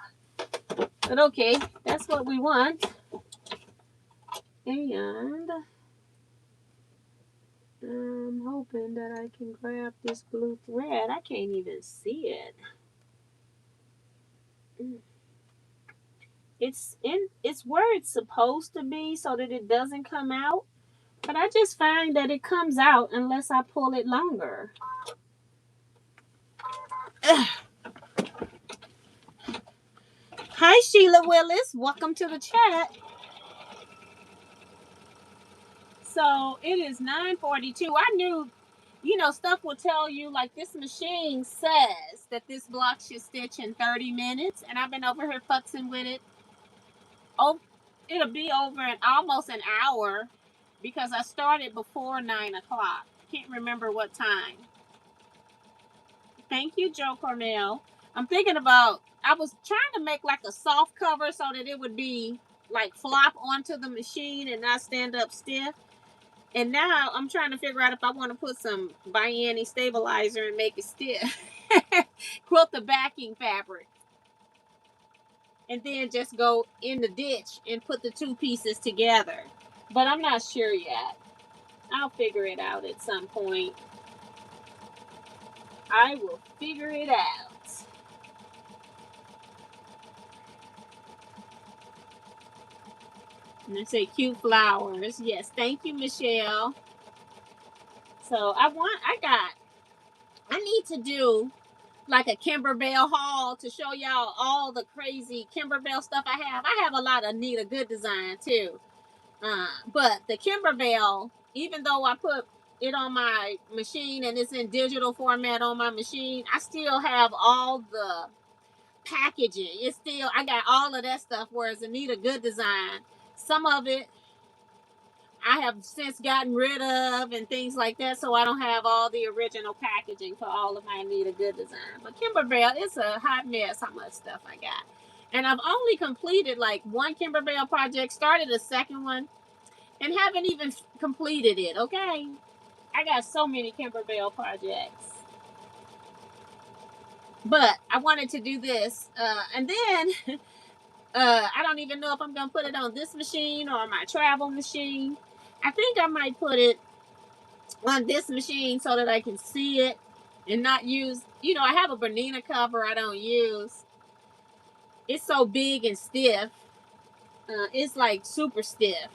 But okay, that's what we want. And I'm hoping that I can grab this blue thread. I can't even see it. It's where it's supposed to be so that it doesn't come out. But I just find that it comes out unless I pull it longer. Ugh. Hi Sheila Willis, welcome to the chat. So it is 9:42. I knew, stuff will tell you, like, this machine says that this block should stitch in 30 minutes, and I've been over here futzing with it. Oh, it'll be over in almost an hour because I started before 9 o'clock. Can't remember what time. Thank you, Joe Cornell. I'm thinking about, I was trying to make like a soft cover so that it would be like flop onto the machine and not stand up stiff. And now I'm trying to figure out if I want to put some Bianni stabilizer and make it stiff. Quilt the backing fabric. And then just go in the ditch and put the two pieces together. But I'm not sure yet. I'll figure it out at some point. I will figure it out. And I say cute flowers. Yes, thank you, Michelle. So I need to do like a Kimberbell haul to show y'all all the crazy Kimberbell stuff I have. I have a lot of Nita Good design too. But the Kimberbell, even though I put it on my machine and it's in digital format on my machine, I still have all the packaging. It's still, I got all of that stuff, whereas Anita Good design, some of it I have since gotten rid of and things like that, so I don't have all the original packaging for all of my Anita Good design. But Kimberbell, it's a hot mess how much stuff I got. And I've only completed like one Kimberbell project, started a second one, and haven't even completed it, okay? I got so many Kimberbell projects. But I wanted to do this. And then I don't even know if I'm going to put it on this machine or my travel machine. I think I might put it on this machine so that I can see it and not use, I have a Bernina cover I don't use. It's so big and stiff. It's like super stiff.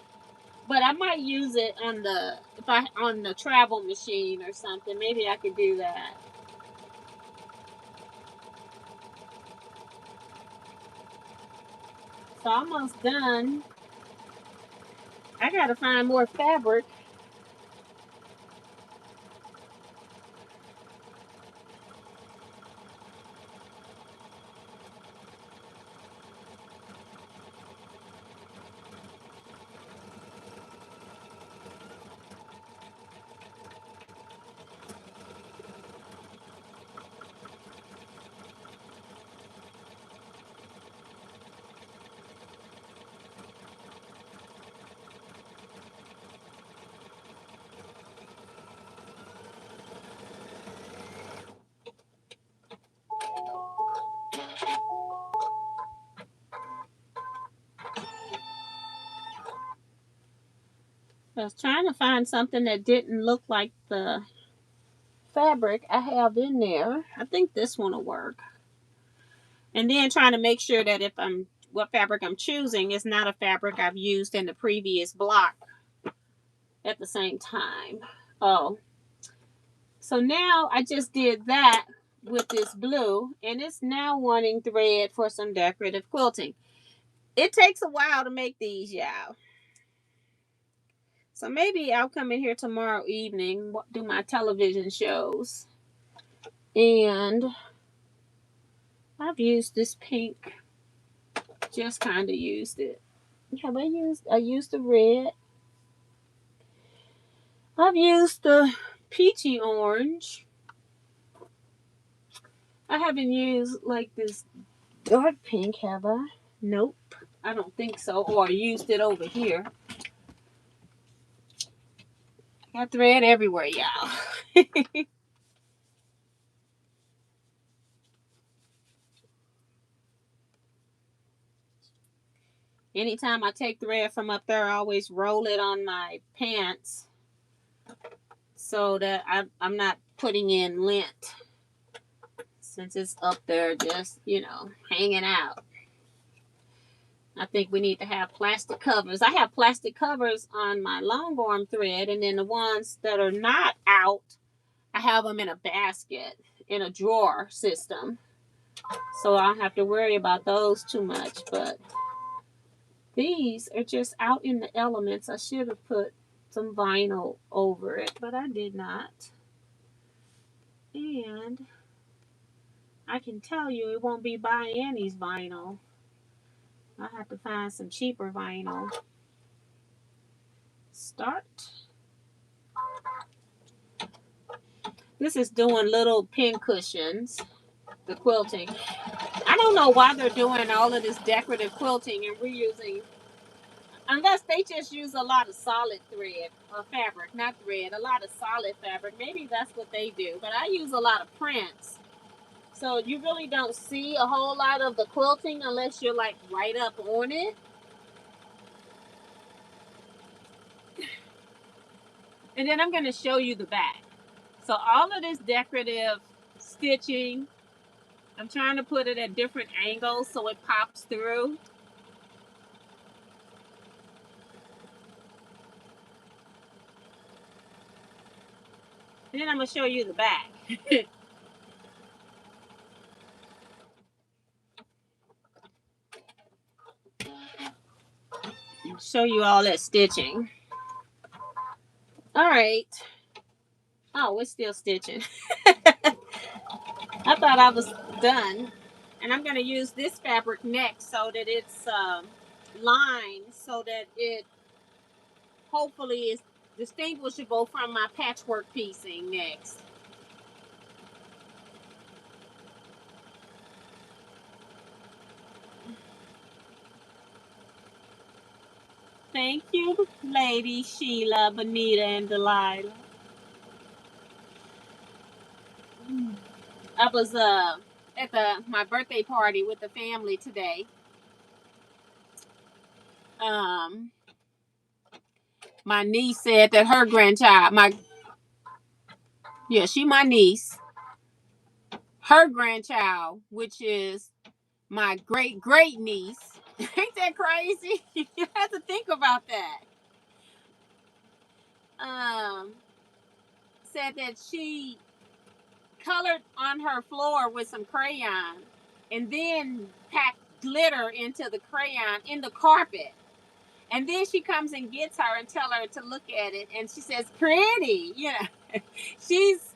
But I might use it on the travel machine or something. Maybe I could do that. So almost done. I gotta find more fabric. I was trying to find something that didn't look like the fabric I have in there. I think this one will work. And then trying to make sure that what fabric I'm choosing is not a fabric I've used in the previous block at the same time. Oh, so now I just did that with this blue, and it's now wanting thread for some decorative quilting. It takes a while to make these, y'all. So maybe I'll come in here tomorrow evening, do my television shows. And I've used this pink. Just kind of used it. Have I used the red. I've used the peachy orange. I haven't used like this dark pink, have I? Nope. I don't think so. Or I used it over here. Got thread everywhere, y'all. Anytime I take thread from up there, I always roll it on my pants so that I'm not putting in lint since it's up there just, hanging out. I think we need to have plastic covers. I have plastic covers on my long arm thread, and then the ones that are not out, I have them in a basket, in a drawer system. So I don't have to worry about those too much. But these are just out in the elements. I should have put some vinyl over it, but I did not. And I can tell you it won't be by Annie's vinyl. I have to find some cheaper vinyl. Start. This is doing little pin cushions, the quilting. I don't know why they're doing all of this decorative quilting and reusing, unless they just use a lot of solid thread or fabric, not thread, a lot of solid fabric. Maybe that's what they do. But I use a lot of prints. So you really don't see a whole lot of the quilting unless you're like right up on it. And then I'm going to show you the back. So all of this decorative stitching, I'm trying to put it at different angles so it pops through. And then I'm going to show you the back. Show you all that stitching. All right. Oh, we're still stitching. I thought I was done. And I'm going to use this fabric next so that it's lined so that it hopefully is distinguishable from my patchwork piecing next. Thank you, Lady Sheila, Bonita, and Delilah. I was at my birthday party with the family today. Um, my niece said that her grandchild, she my niece, her grandchild, which is my great great niece. Ain't that crazy? You have to think about that. Um, said that she colored on her floor with some crayon and then packed glitter into the crayon in the carpet. And then she comes and gets her and tell her to look at it, and she says, "Pretty." She's.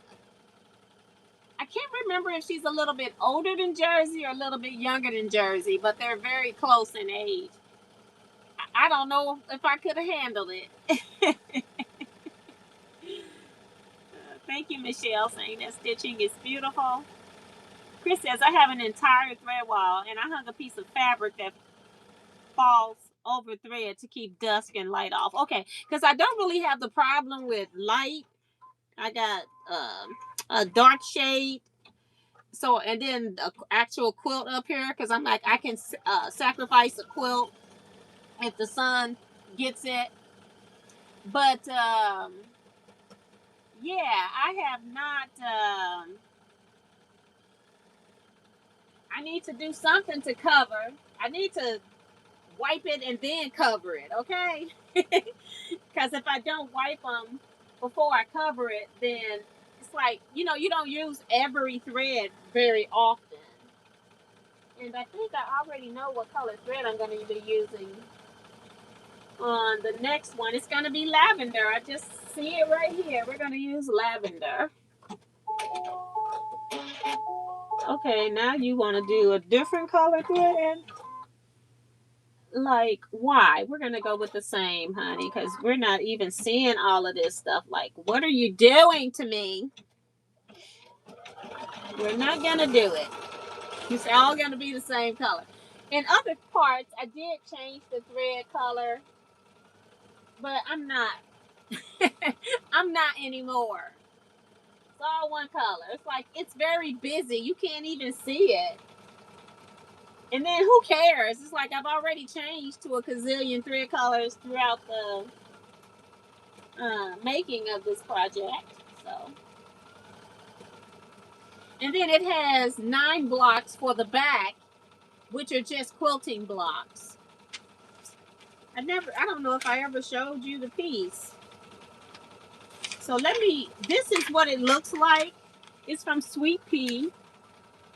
I can't remember if she's a little bit older than Jersey or a little bit younger than Jersey, but they're very close in age. I don't know if I could have handled it. Thank you, Michelle, saying that stitching is beautiful. Chris says, I have an entire thread wall and I hung a piece of fabric that falls over thread to keep dusk and light off. Okay, because I don't really have the problem with light. I got a dark shade. So, and then the actual quilt up here because I'm like, I can sacrifice a quilt if the sun gets it. But yeah, I have not. I need to do something to cover. I need to wipe it and then cover it, okay? Because if I don't wipe them before I cover it, then it's like, you don't use every thread very often. And I think I already know what color thread I'm going to be using on the next one. It's going to be lavender. I just see it right here. We're going to use lavender. Okay, now you want to do a different color thread? Like, why? We're going to go with the same, honey, because we're not even seeing all of this stuff. Like, what are you doing to me? We're not going to do it. It's all going to be the same color. In other parts, I did change the thread color, but I'm not. I'm not anymore. It's all one color. It's like, it's very busy. You can't even see it. And then who cares? It's like I've already changed to a gazillion thread colors throughout the making of this project. So, and then it has 9 blocks for the back, which are just quilting blocks. I don't know if I ever showed you the piece. So this is what it looks like. It's from Sweet Pea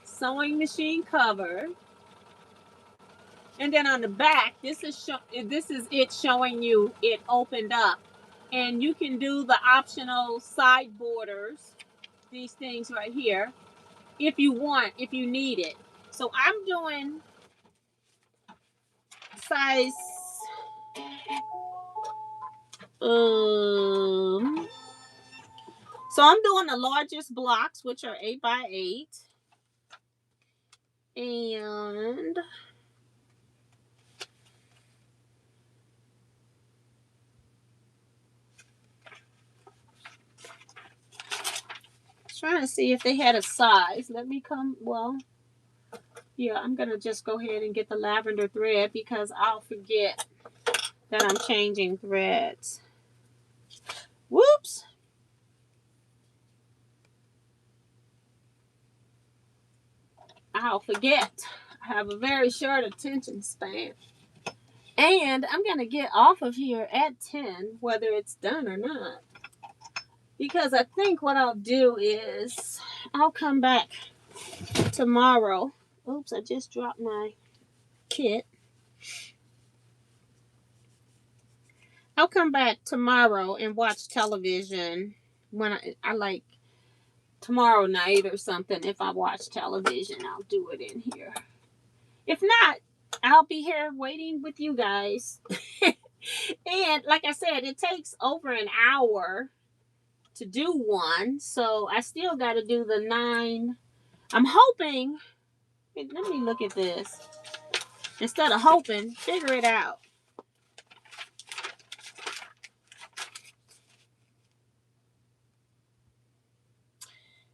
sewing machine cover. And then on the back, this is it showing you it opened up. And you can do the optional side borders, these things right here, if you need it. So I'm doing size so I'm doing the largest blocks, which are 8 by 8. And trying to see if they had a size. Yeah, I'm going to just go ahead and get the lavender thread because I'll forget that I'm changing threads. Whoops. I'll forget. I have a very short attention span. And I'm going to get off of here at 10, whether it's done or not. Because I think what I'll do is I'll come back tomorrow. Oops, I just dropped my kit. I'll come back tomorrow and watch television when I like tomorrow night or something. If I watch television, I'll do it in here. If not, I'll be here waiting with you guys. And like I said, it takes over an hour to do one. So I still got to do the 9. I'm hoping. Let me look at this. Instead of hoping, figure it out.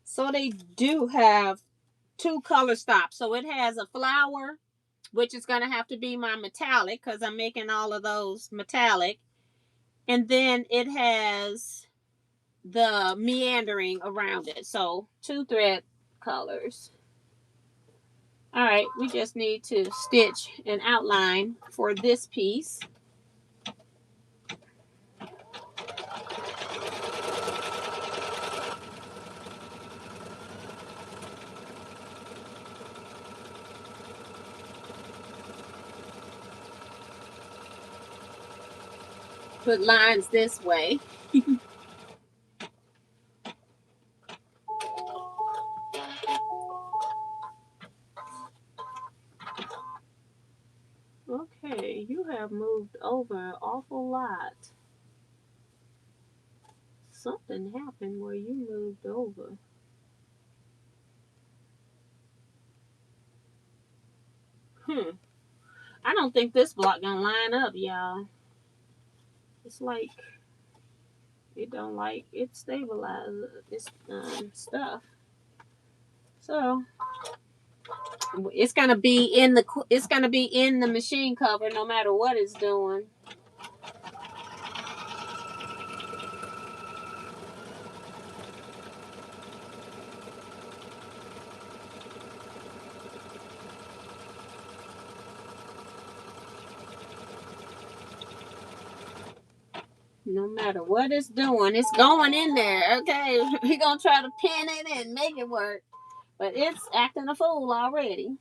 So they do have 2 color stops. So it has a flower, which is going to have to be my metallic because I'm making all of those metallic. And then it has the meandering around it. So 2 thread colors. All right, we just need to stitch an outline for this piece. Put lines this way. Okay, you have moved over an awful lot. Something happened where you moved over. I don't think this block gonna line up, y'all. It's like it don't like it stabilizes this stuff. So it's gonna be in the machine cover no matter what it's doing. No matter what it's doing, it's going in there. Okay, we're gonna try to pin it and make it work, but it's acting a fool already.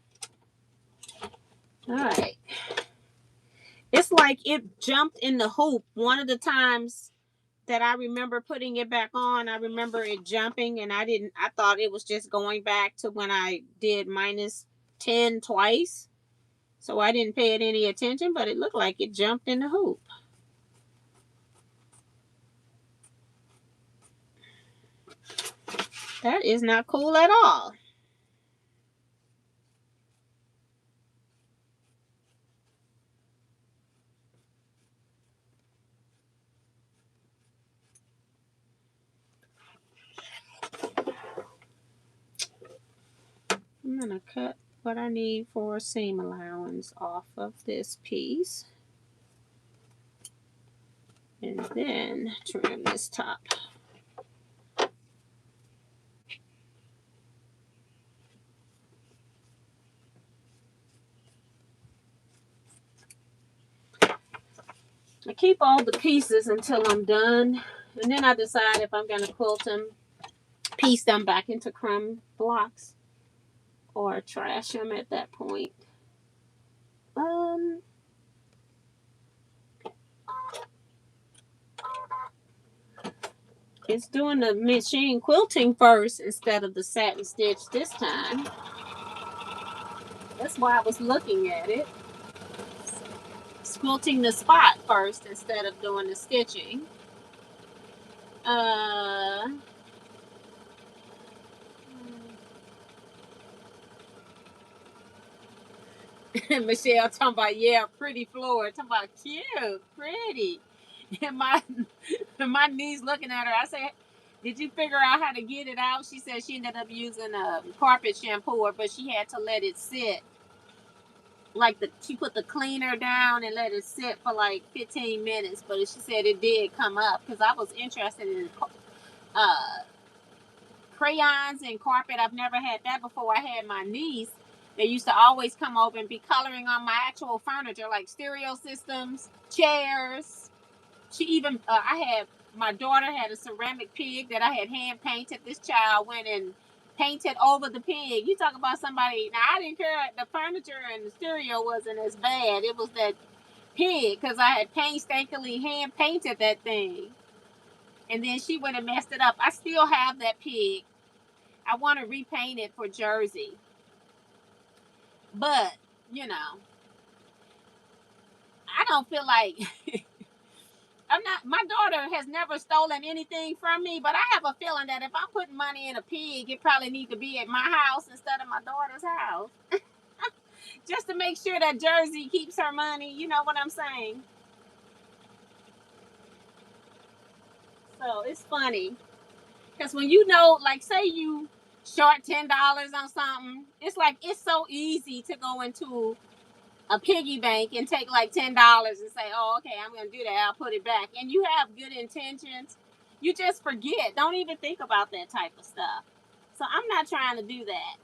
All right. It's like it jumped in the hoop. One of the times that I remember putting it back on, I remember it jumping, and I thought it was just going back to when I did -10 twice. So I didn't pay it any attention, but it looked like it jumped in the hoop. That is not cool at all. I'm going to cut what I need for seam allowance off of this piece. And then trim this top. I keep all the pieces until I'm done. And then I decide if I'm going to quilt them, piece them back into crumb blocks, or trash them at that point. Um, it's doing the machine quilting first instead of the satin stitch this time. That's why I was looking at it. Quilting the spot first instead of doing the stitching. Uh, Michelle talking about, yeah, pretty floor. Talking about cute, pretty. And my niece looking at her. I said, did you figure out how to get it out? She said she ended up using a carpet shampooer, but she had to let it sit. Like she put the cleaner down and let it sit for like 15 minutes. But she said it did come up because I was interested in uh, crayons and carpet. I've never had that before. I had my niece. They used to always come over and be coloring on my actual furniture, like stereo systems, chairs. She even, I had, my daughter had a ceramic pig that I had hand painted. This child went and painted over the pig. You talk about somebody, now I didn't care, the furniture and the stereo wasn't as bad. It was that pig, because I had painstakingly hand painted that thing. And then she went and messed it up. I still have that pig. I want to repaint it for Jersey. But, you know, I don't feel like I'm not, my daughter has never stolen anything from me, but I have a feeling that if I'm putting money in a pig, it probably needs to be at my house instead of my daughter's house. Just to make sure that Jersey keeps her money, you know what I'm saying? So it's funny. Because when you know, like, say you short $10 on something, it's like, it's so easy to go into a piggy bank and take like $10 and say, oh, okay, I'm going to do that. I'll put it back. And you have good intentions. You just forget. Don't even think about that type of stuff. So I'm not trying to do that.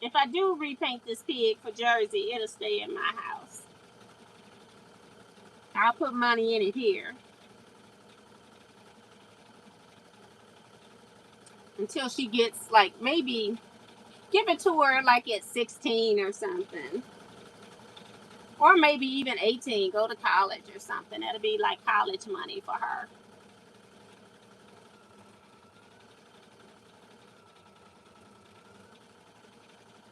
If I do repaint this pig for Jersey, it'll stay in my house. I'll put money in it here until she gets like, maybe give it to her like at 16 or something. Or maybe even 18, go to college or something. That'll be like college money for her.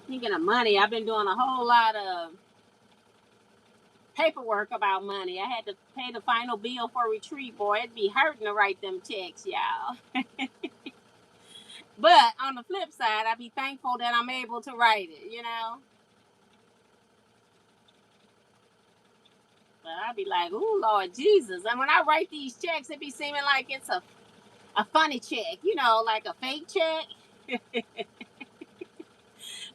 Speaking of money, I've been doing a whole lot of paperwork about money. I had to pay the final bill for retreat. Boy, it'd be hurting to write them checks, y'all. But on the flip side, I'd be thankful that I'm able to write it, you know? But I'd be like, ooh, Lord Jesus. And when I write these checks, it be seeming like it's a funny check, you know, like a fake check.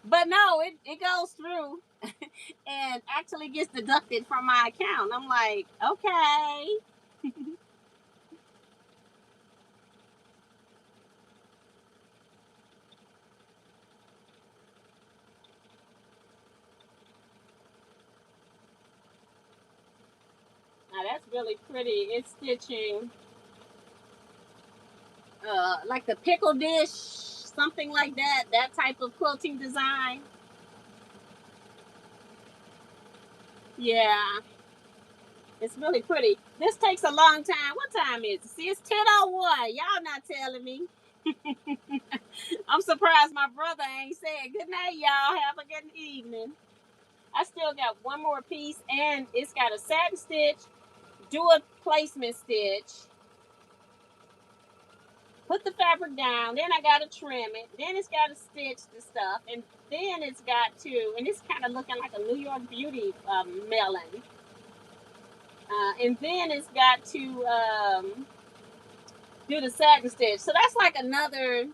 But no, it goes through and actually gets deducted from my account. I'm like, okay. Now that's really pretty. It's stitching like a pickle dish, something like that. That type of quilting design. Yeah, it's really pretty. This takes a long time. What time is it? See, it's 10:01. Y'all not telling me. I'm surprised my brother ain't said good night, y'all. Have a good evening. I still got one more piece, and it's got a satin stitch, do a placement stitch, put the fabric down, then I gotta trim it, then it's gotta stitch the stuff, and then it's got to, and it's kind of looking like a New York Beauty melon. And then it's got to do the satin stitch. So that's like another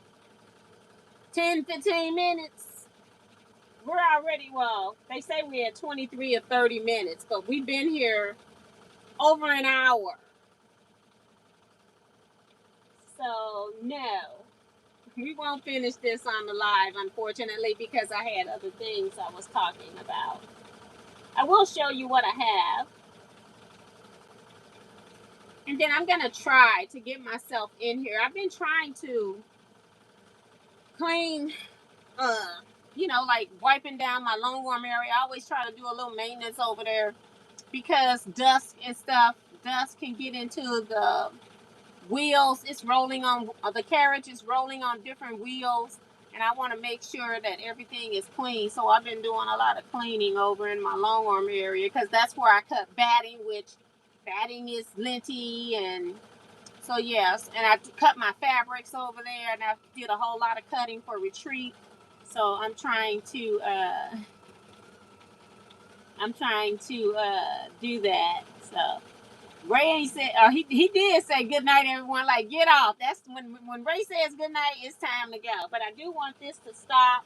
10-15 minutes. We're already, well, they say we're at 23 or 30 minutes, but we've been here over an hour. So, no, we won't finish this on the live, unfortunately, because I had other things I was talking about. I will show you what I have. And then I'm going to try to get myself in here. I've been trying to clean, like wiping down my long warm area. I always try to do a little maintenance over there because dust and stuff, dust can get into the wheels. It's rolling on, the carriage is rolling on different wheels. And I want to make sure that everything is clean. So I've been doing a lot of cleaning over in my long arm area because that's where I cut batting, which batting is linty. And so, yes, and I cut my fabrics over there, and I did a whole lot of cutting for retreat. So I'm trying to do that. So Ray said, he did say good night, everyone. Like, get off. That's when Ray says good night, it's time to go. But I do want this to stop.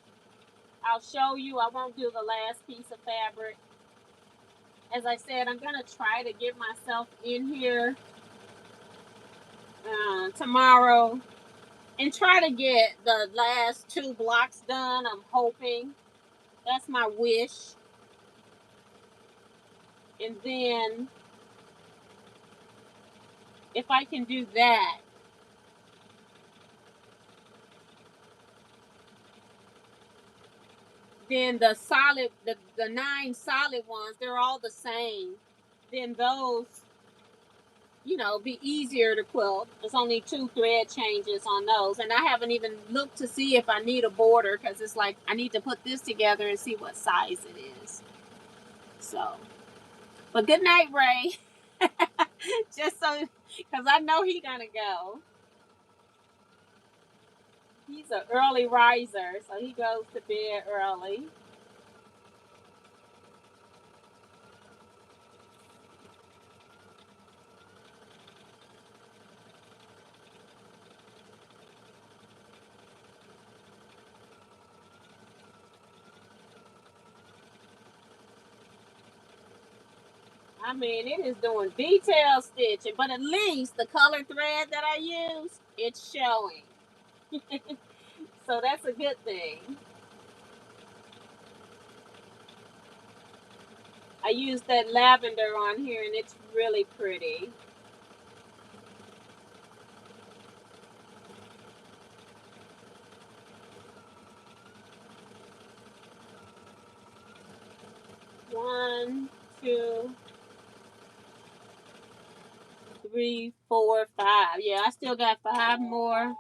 I'll show you. I won't do the last piece of fabric. As I said, I'm gonna try to get myself in here tomorrow and try to get the last 2 blocks done. I'm hoping. That's my wish. And then if I can do that, then the 9 solid ones, they're all the same. Then those, be easier to quilt. There's only 2 thread changes on those. And I haven't even looked to see if I need a border because it's like I need to put this together and see what size it is. So, but good night, Ray. Just so, because I know he's going to go. He's an early riser, so he goes to bed early. I mean, it is doing detail stitching, but at least the color thread that I use, it's showing. So that's a good thing. I used that lavender on here and it's really pretty. One, two, three, four, five. Yeah, I still got 5 more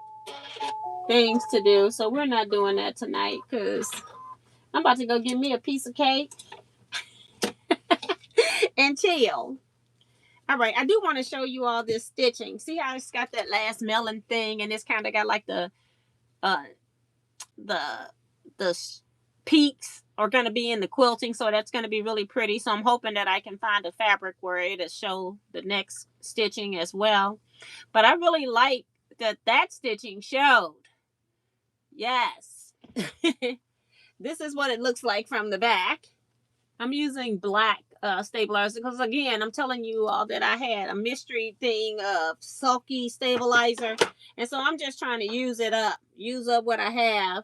things to do. So we're not doing that tonight because I'm about to go get me a piece of cake and chill. All right, I do want to show you all this stitching. See how it's got that last melon thing, and it's kind of got like uh the the peaks are going to be in the quilting, so that's going to be really pretty. So I'm hoping that I can find a fabric where it'll show the next stitching as well. But I really like that stitching showed. Yes. This is what it looks like from the back. I'm using black stabilizer because, again, I'm telling you all that I had a mystery thing of sulky stabilizer. And so I'm just trying to use up what I have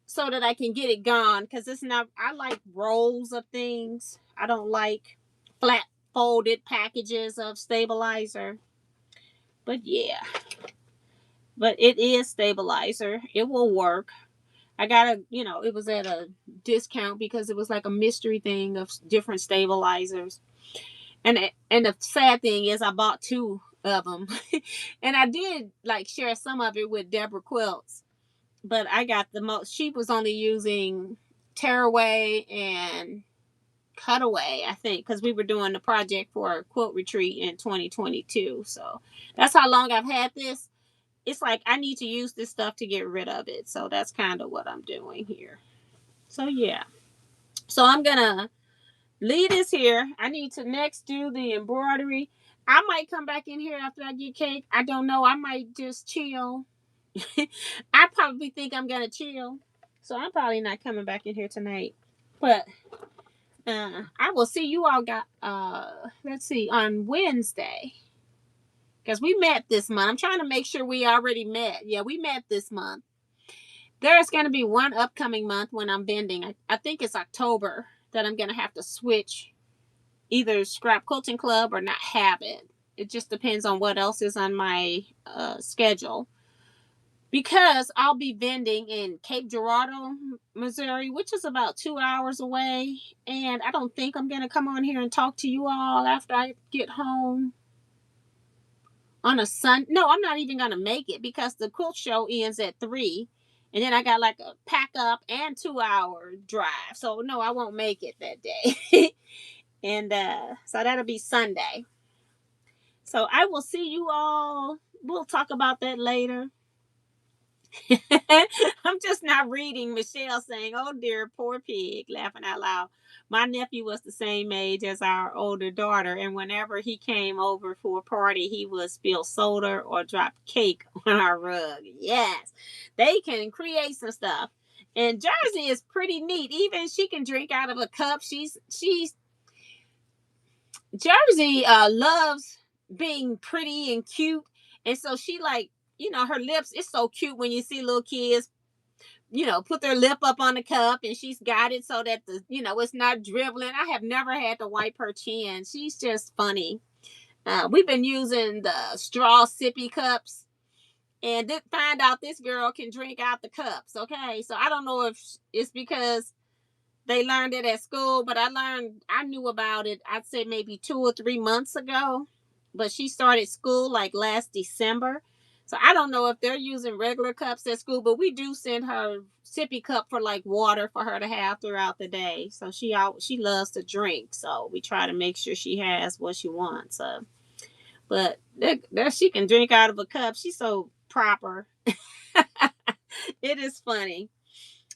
so that I can get it gone because it's not, I like rolls of things. I don't like flat folded packages of stabilizer. But yeah, but it is stabilizer. It will work. I got a, you know, it was at a discount because it was like a mystery thing of different stabilizers. And the sad thing is I bought two of them. And I did like share some of it with Deborah Quilts, but I got the most. She was only using tearaway and cutaway, I think, because we were doing the project for a quilt retreat in 2022. So that's how long I've had this. It's like I need to use this stuff to get rid of it. So that's kind of what I'm doing here. So yeah. So I'm gonna leave this here. I need to next do the embroidery. I might come back in here after I get cake. I don't know. I might just chill. I probably think I'm gonna chill. So I'm probably not coming back in here tonight. But I will see you all got let's see, on Wednesday. Because we met this month. I'm trying to make sure we already met. Yeah, we met this month. There's going to be one upcoming month when I'm bending. I think it's October that I'm going to have to switch either Scrap Quilting Club or not have it. It just depends on what else is on my schedule. Because I'll be bending in Cape Girardeau, Missouri, which is about 2 hours away. And I don't think I'm going to come on here and talk to you all after I get home on a Sunday. No, I'm not even going to make it because the quilt show ends at 3. And then I got like a pack up and 2 hour drive. So no, I won't make it that day. And so that'll be Sunday. So I will see you all. We'll talk about that later. I'm just not reading Michelle saying, "Oh dear, poor pig," laughing out loud. My nephew was the same age as our older daughter, and whenever he came over for a party, he would spill soda or drop cake on our rug. Yes, they can create some stuff. And Jersey is pretty neat. Even she can drink out of a cup. She's Jersey loves being pretty and cute, and so she like, you know, her lips. It's so cute when you see little kids, you know, put their lip up on the cup, and she's got it so that the, you know, it's not dribbling. I have never had to wipe her chin. She's just funny. We've been using the straw sippy cups, and did find out this girl can drink out the cups. Okay, so I don't know if it's because they learned it at school, but I knew about it, I'd say maybe 2 or 3 months ago. But she started school like last December. So I don't know if they're using regular cups at school, but we do send her sippy cup for like water for her to have throughout the day. So she loves to drink. So we try to make sure she has what she wants. But there she can drink out of a cup. She's so proper. It is funny.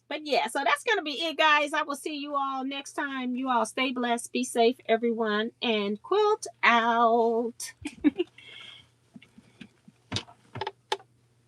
But yeah, so that's going to be it, guys. I will see you all next time. You all stay blessed, be safe, everyone, and quilt out.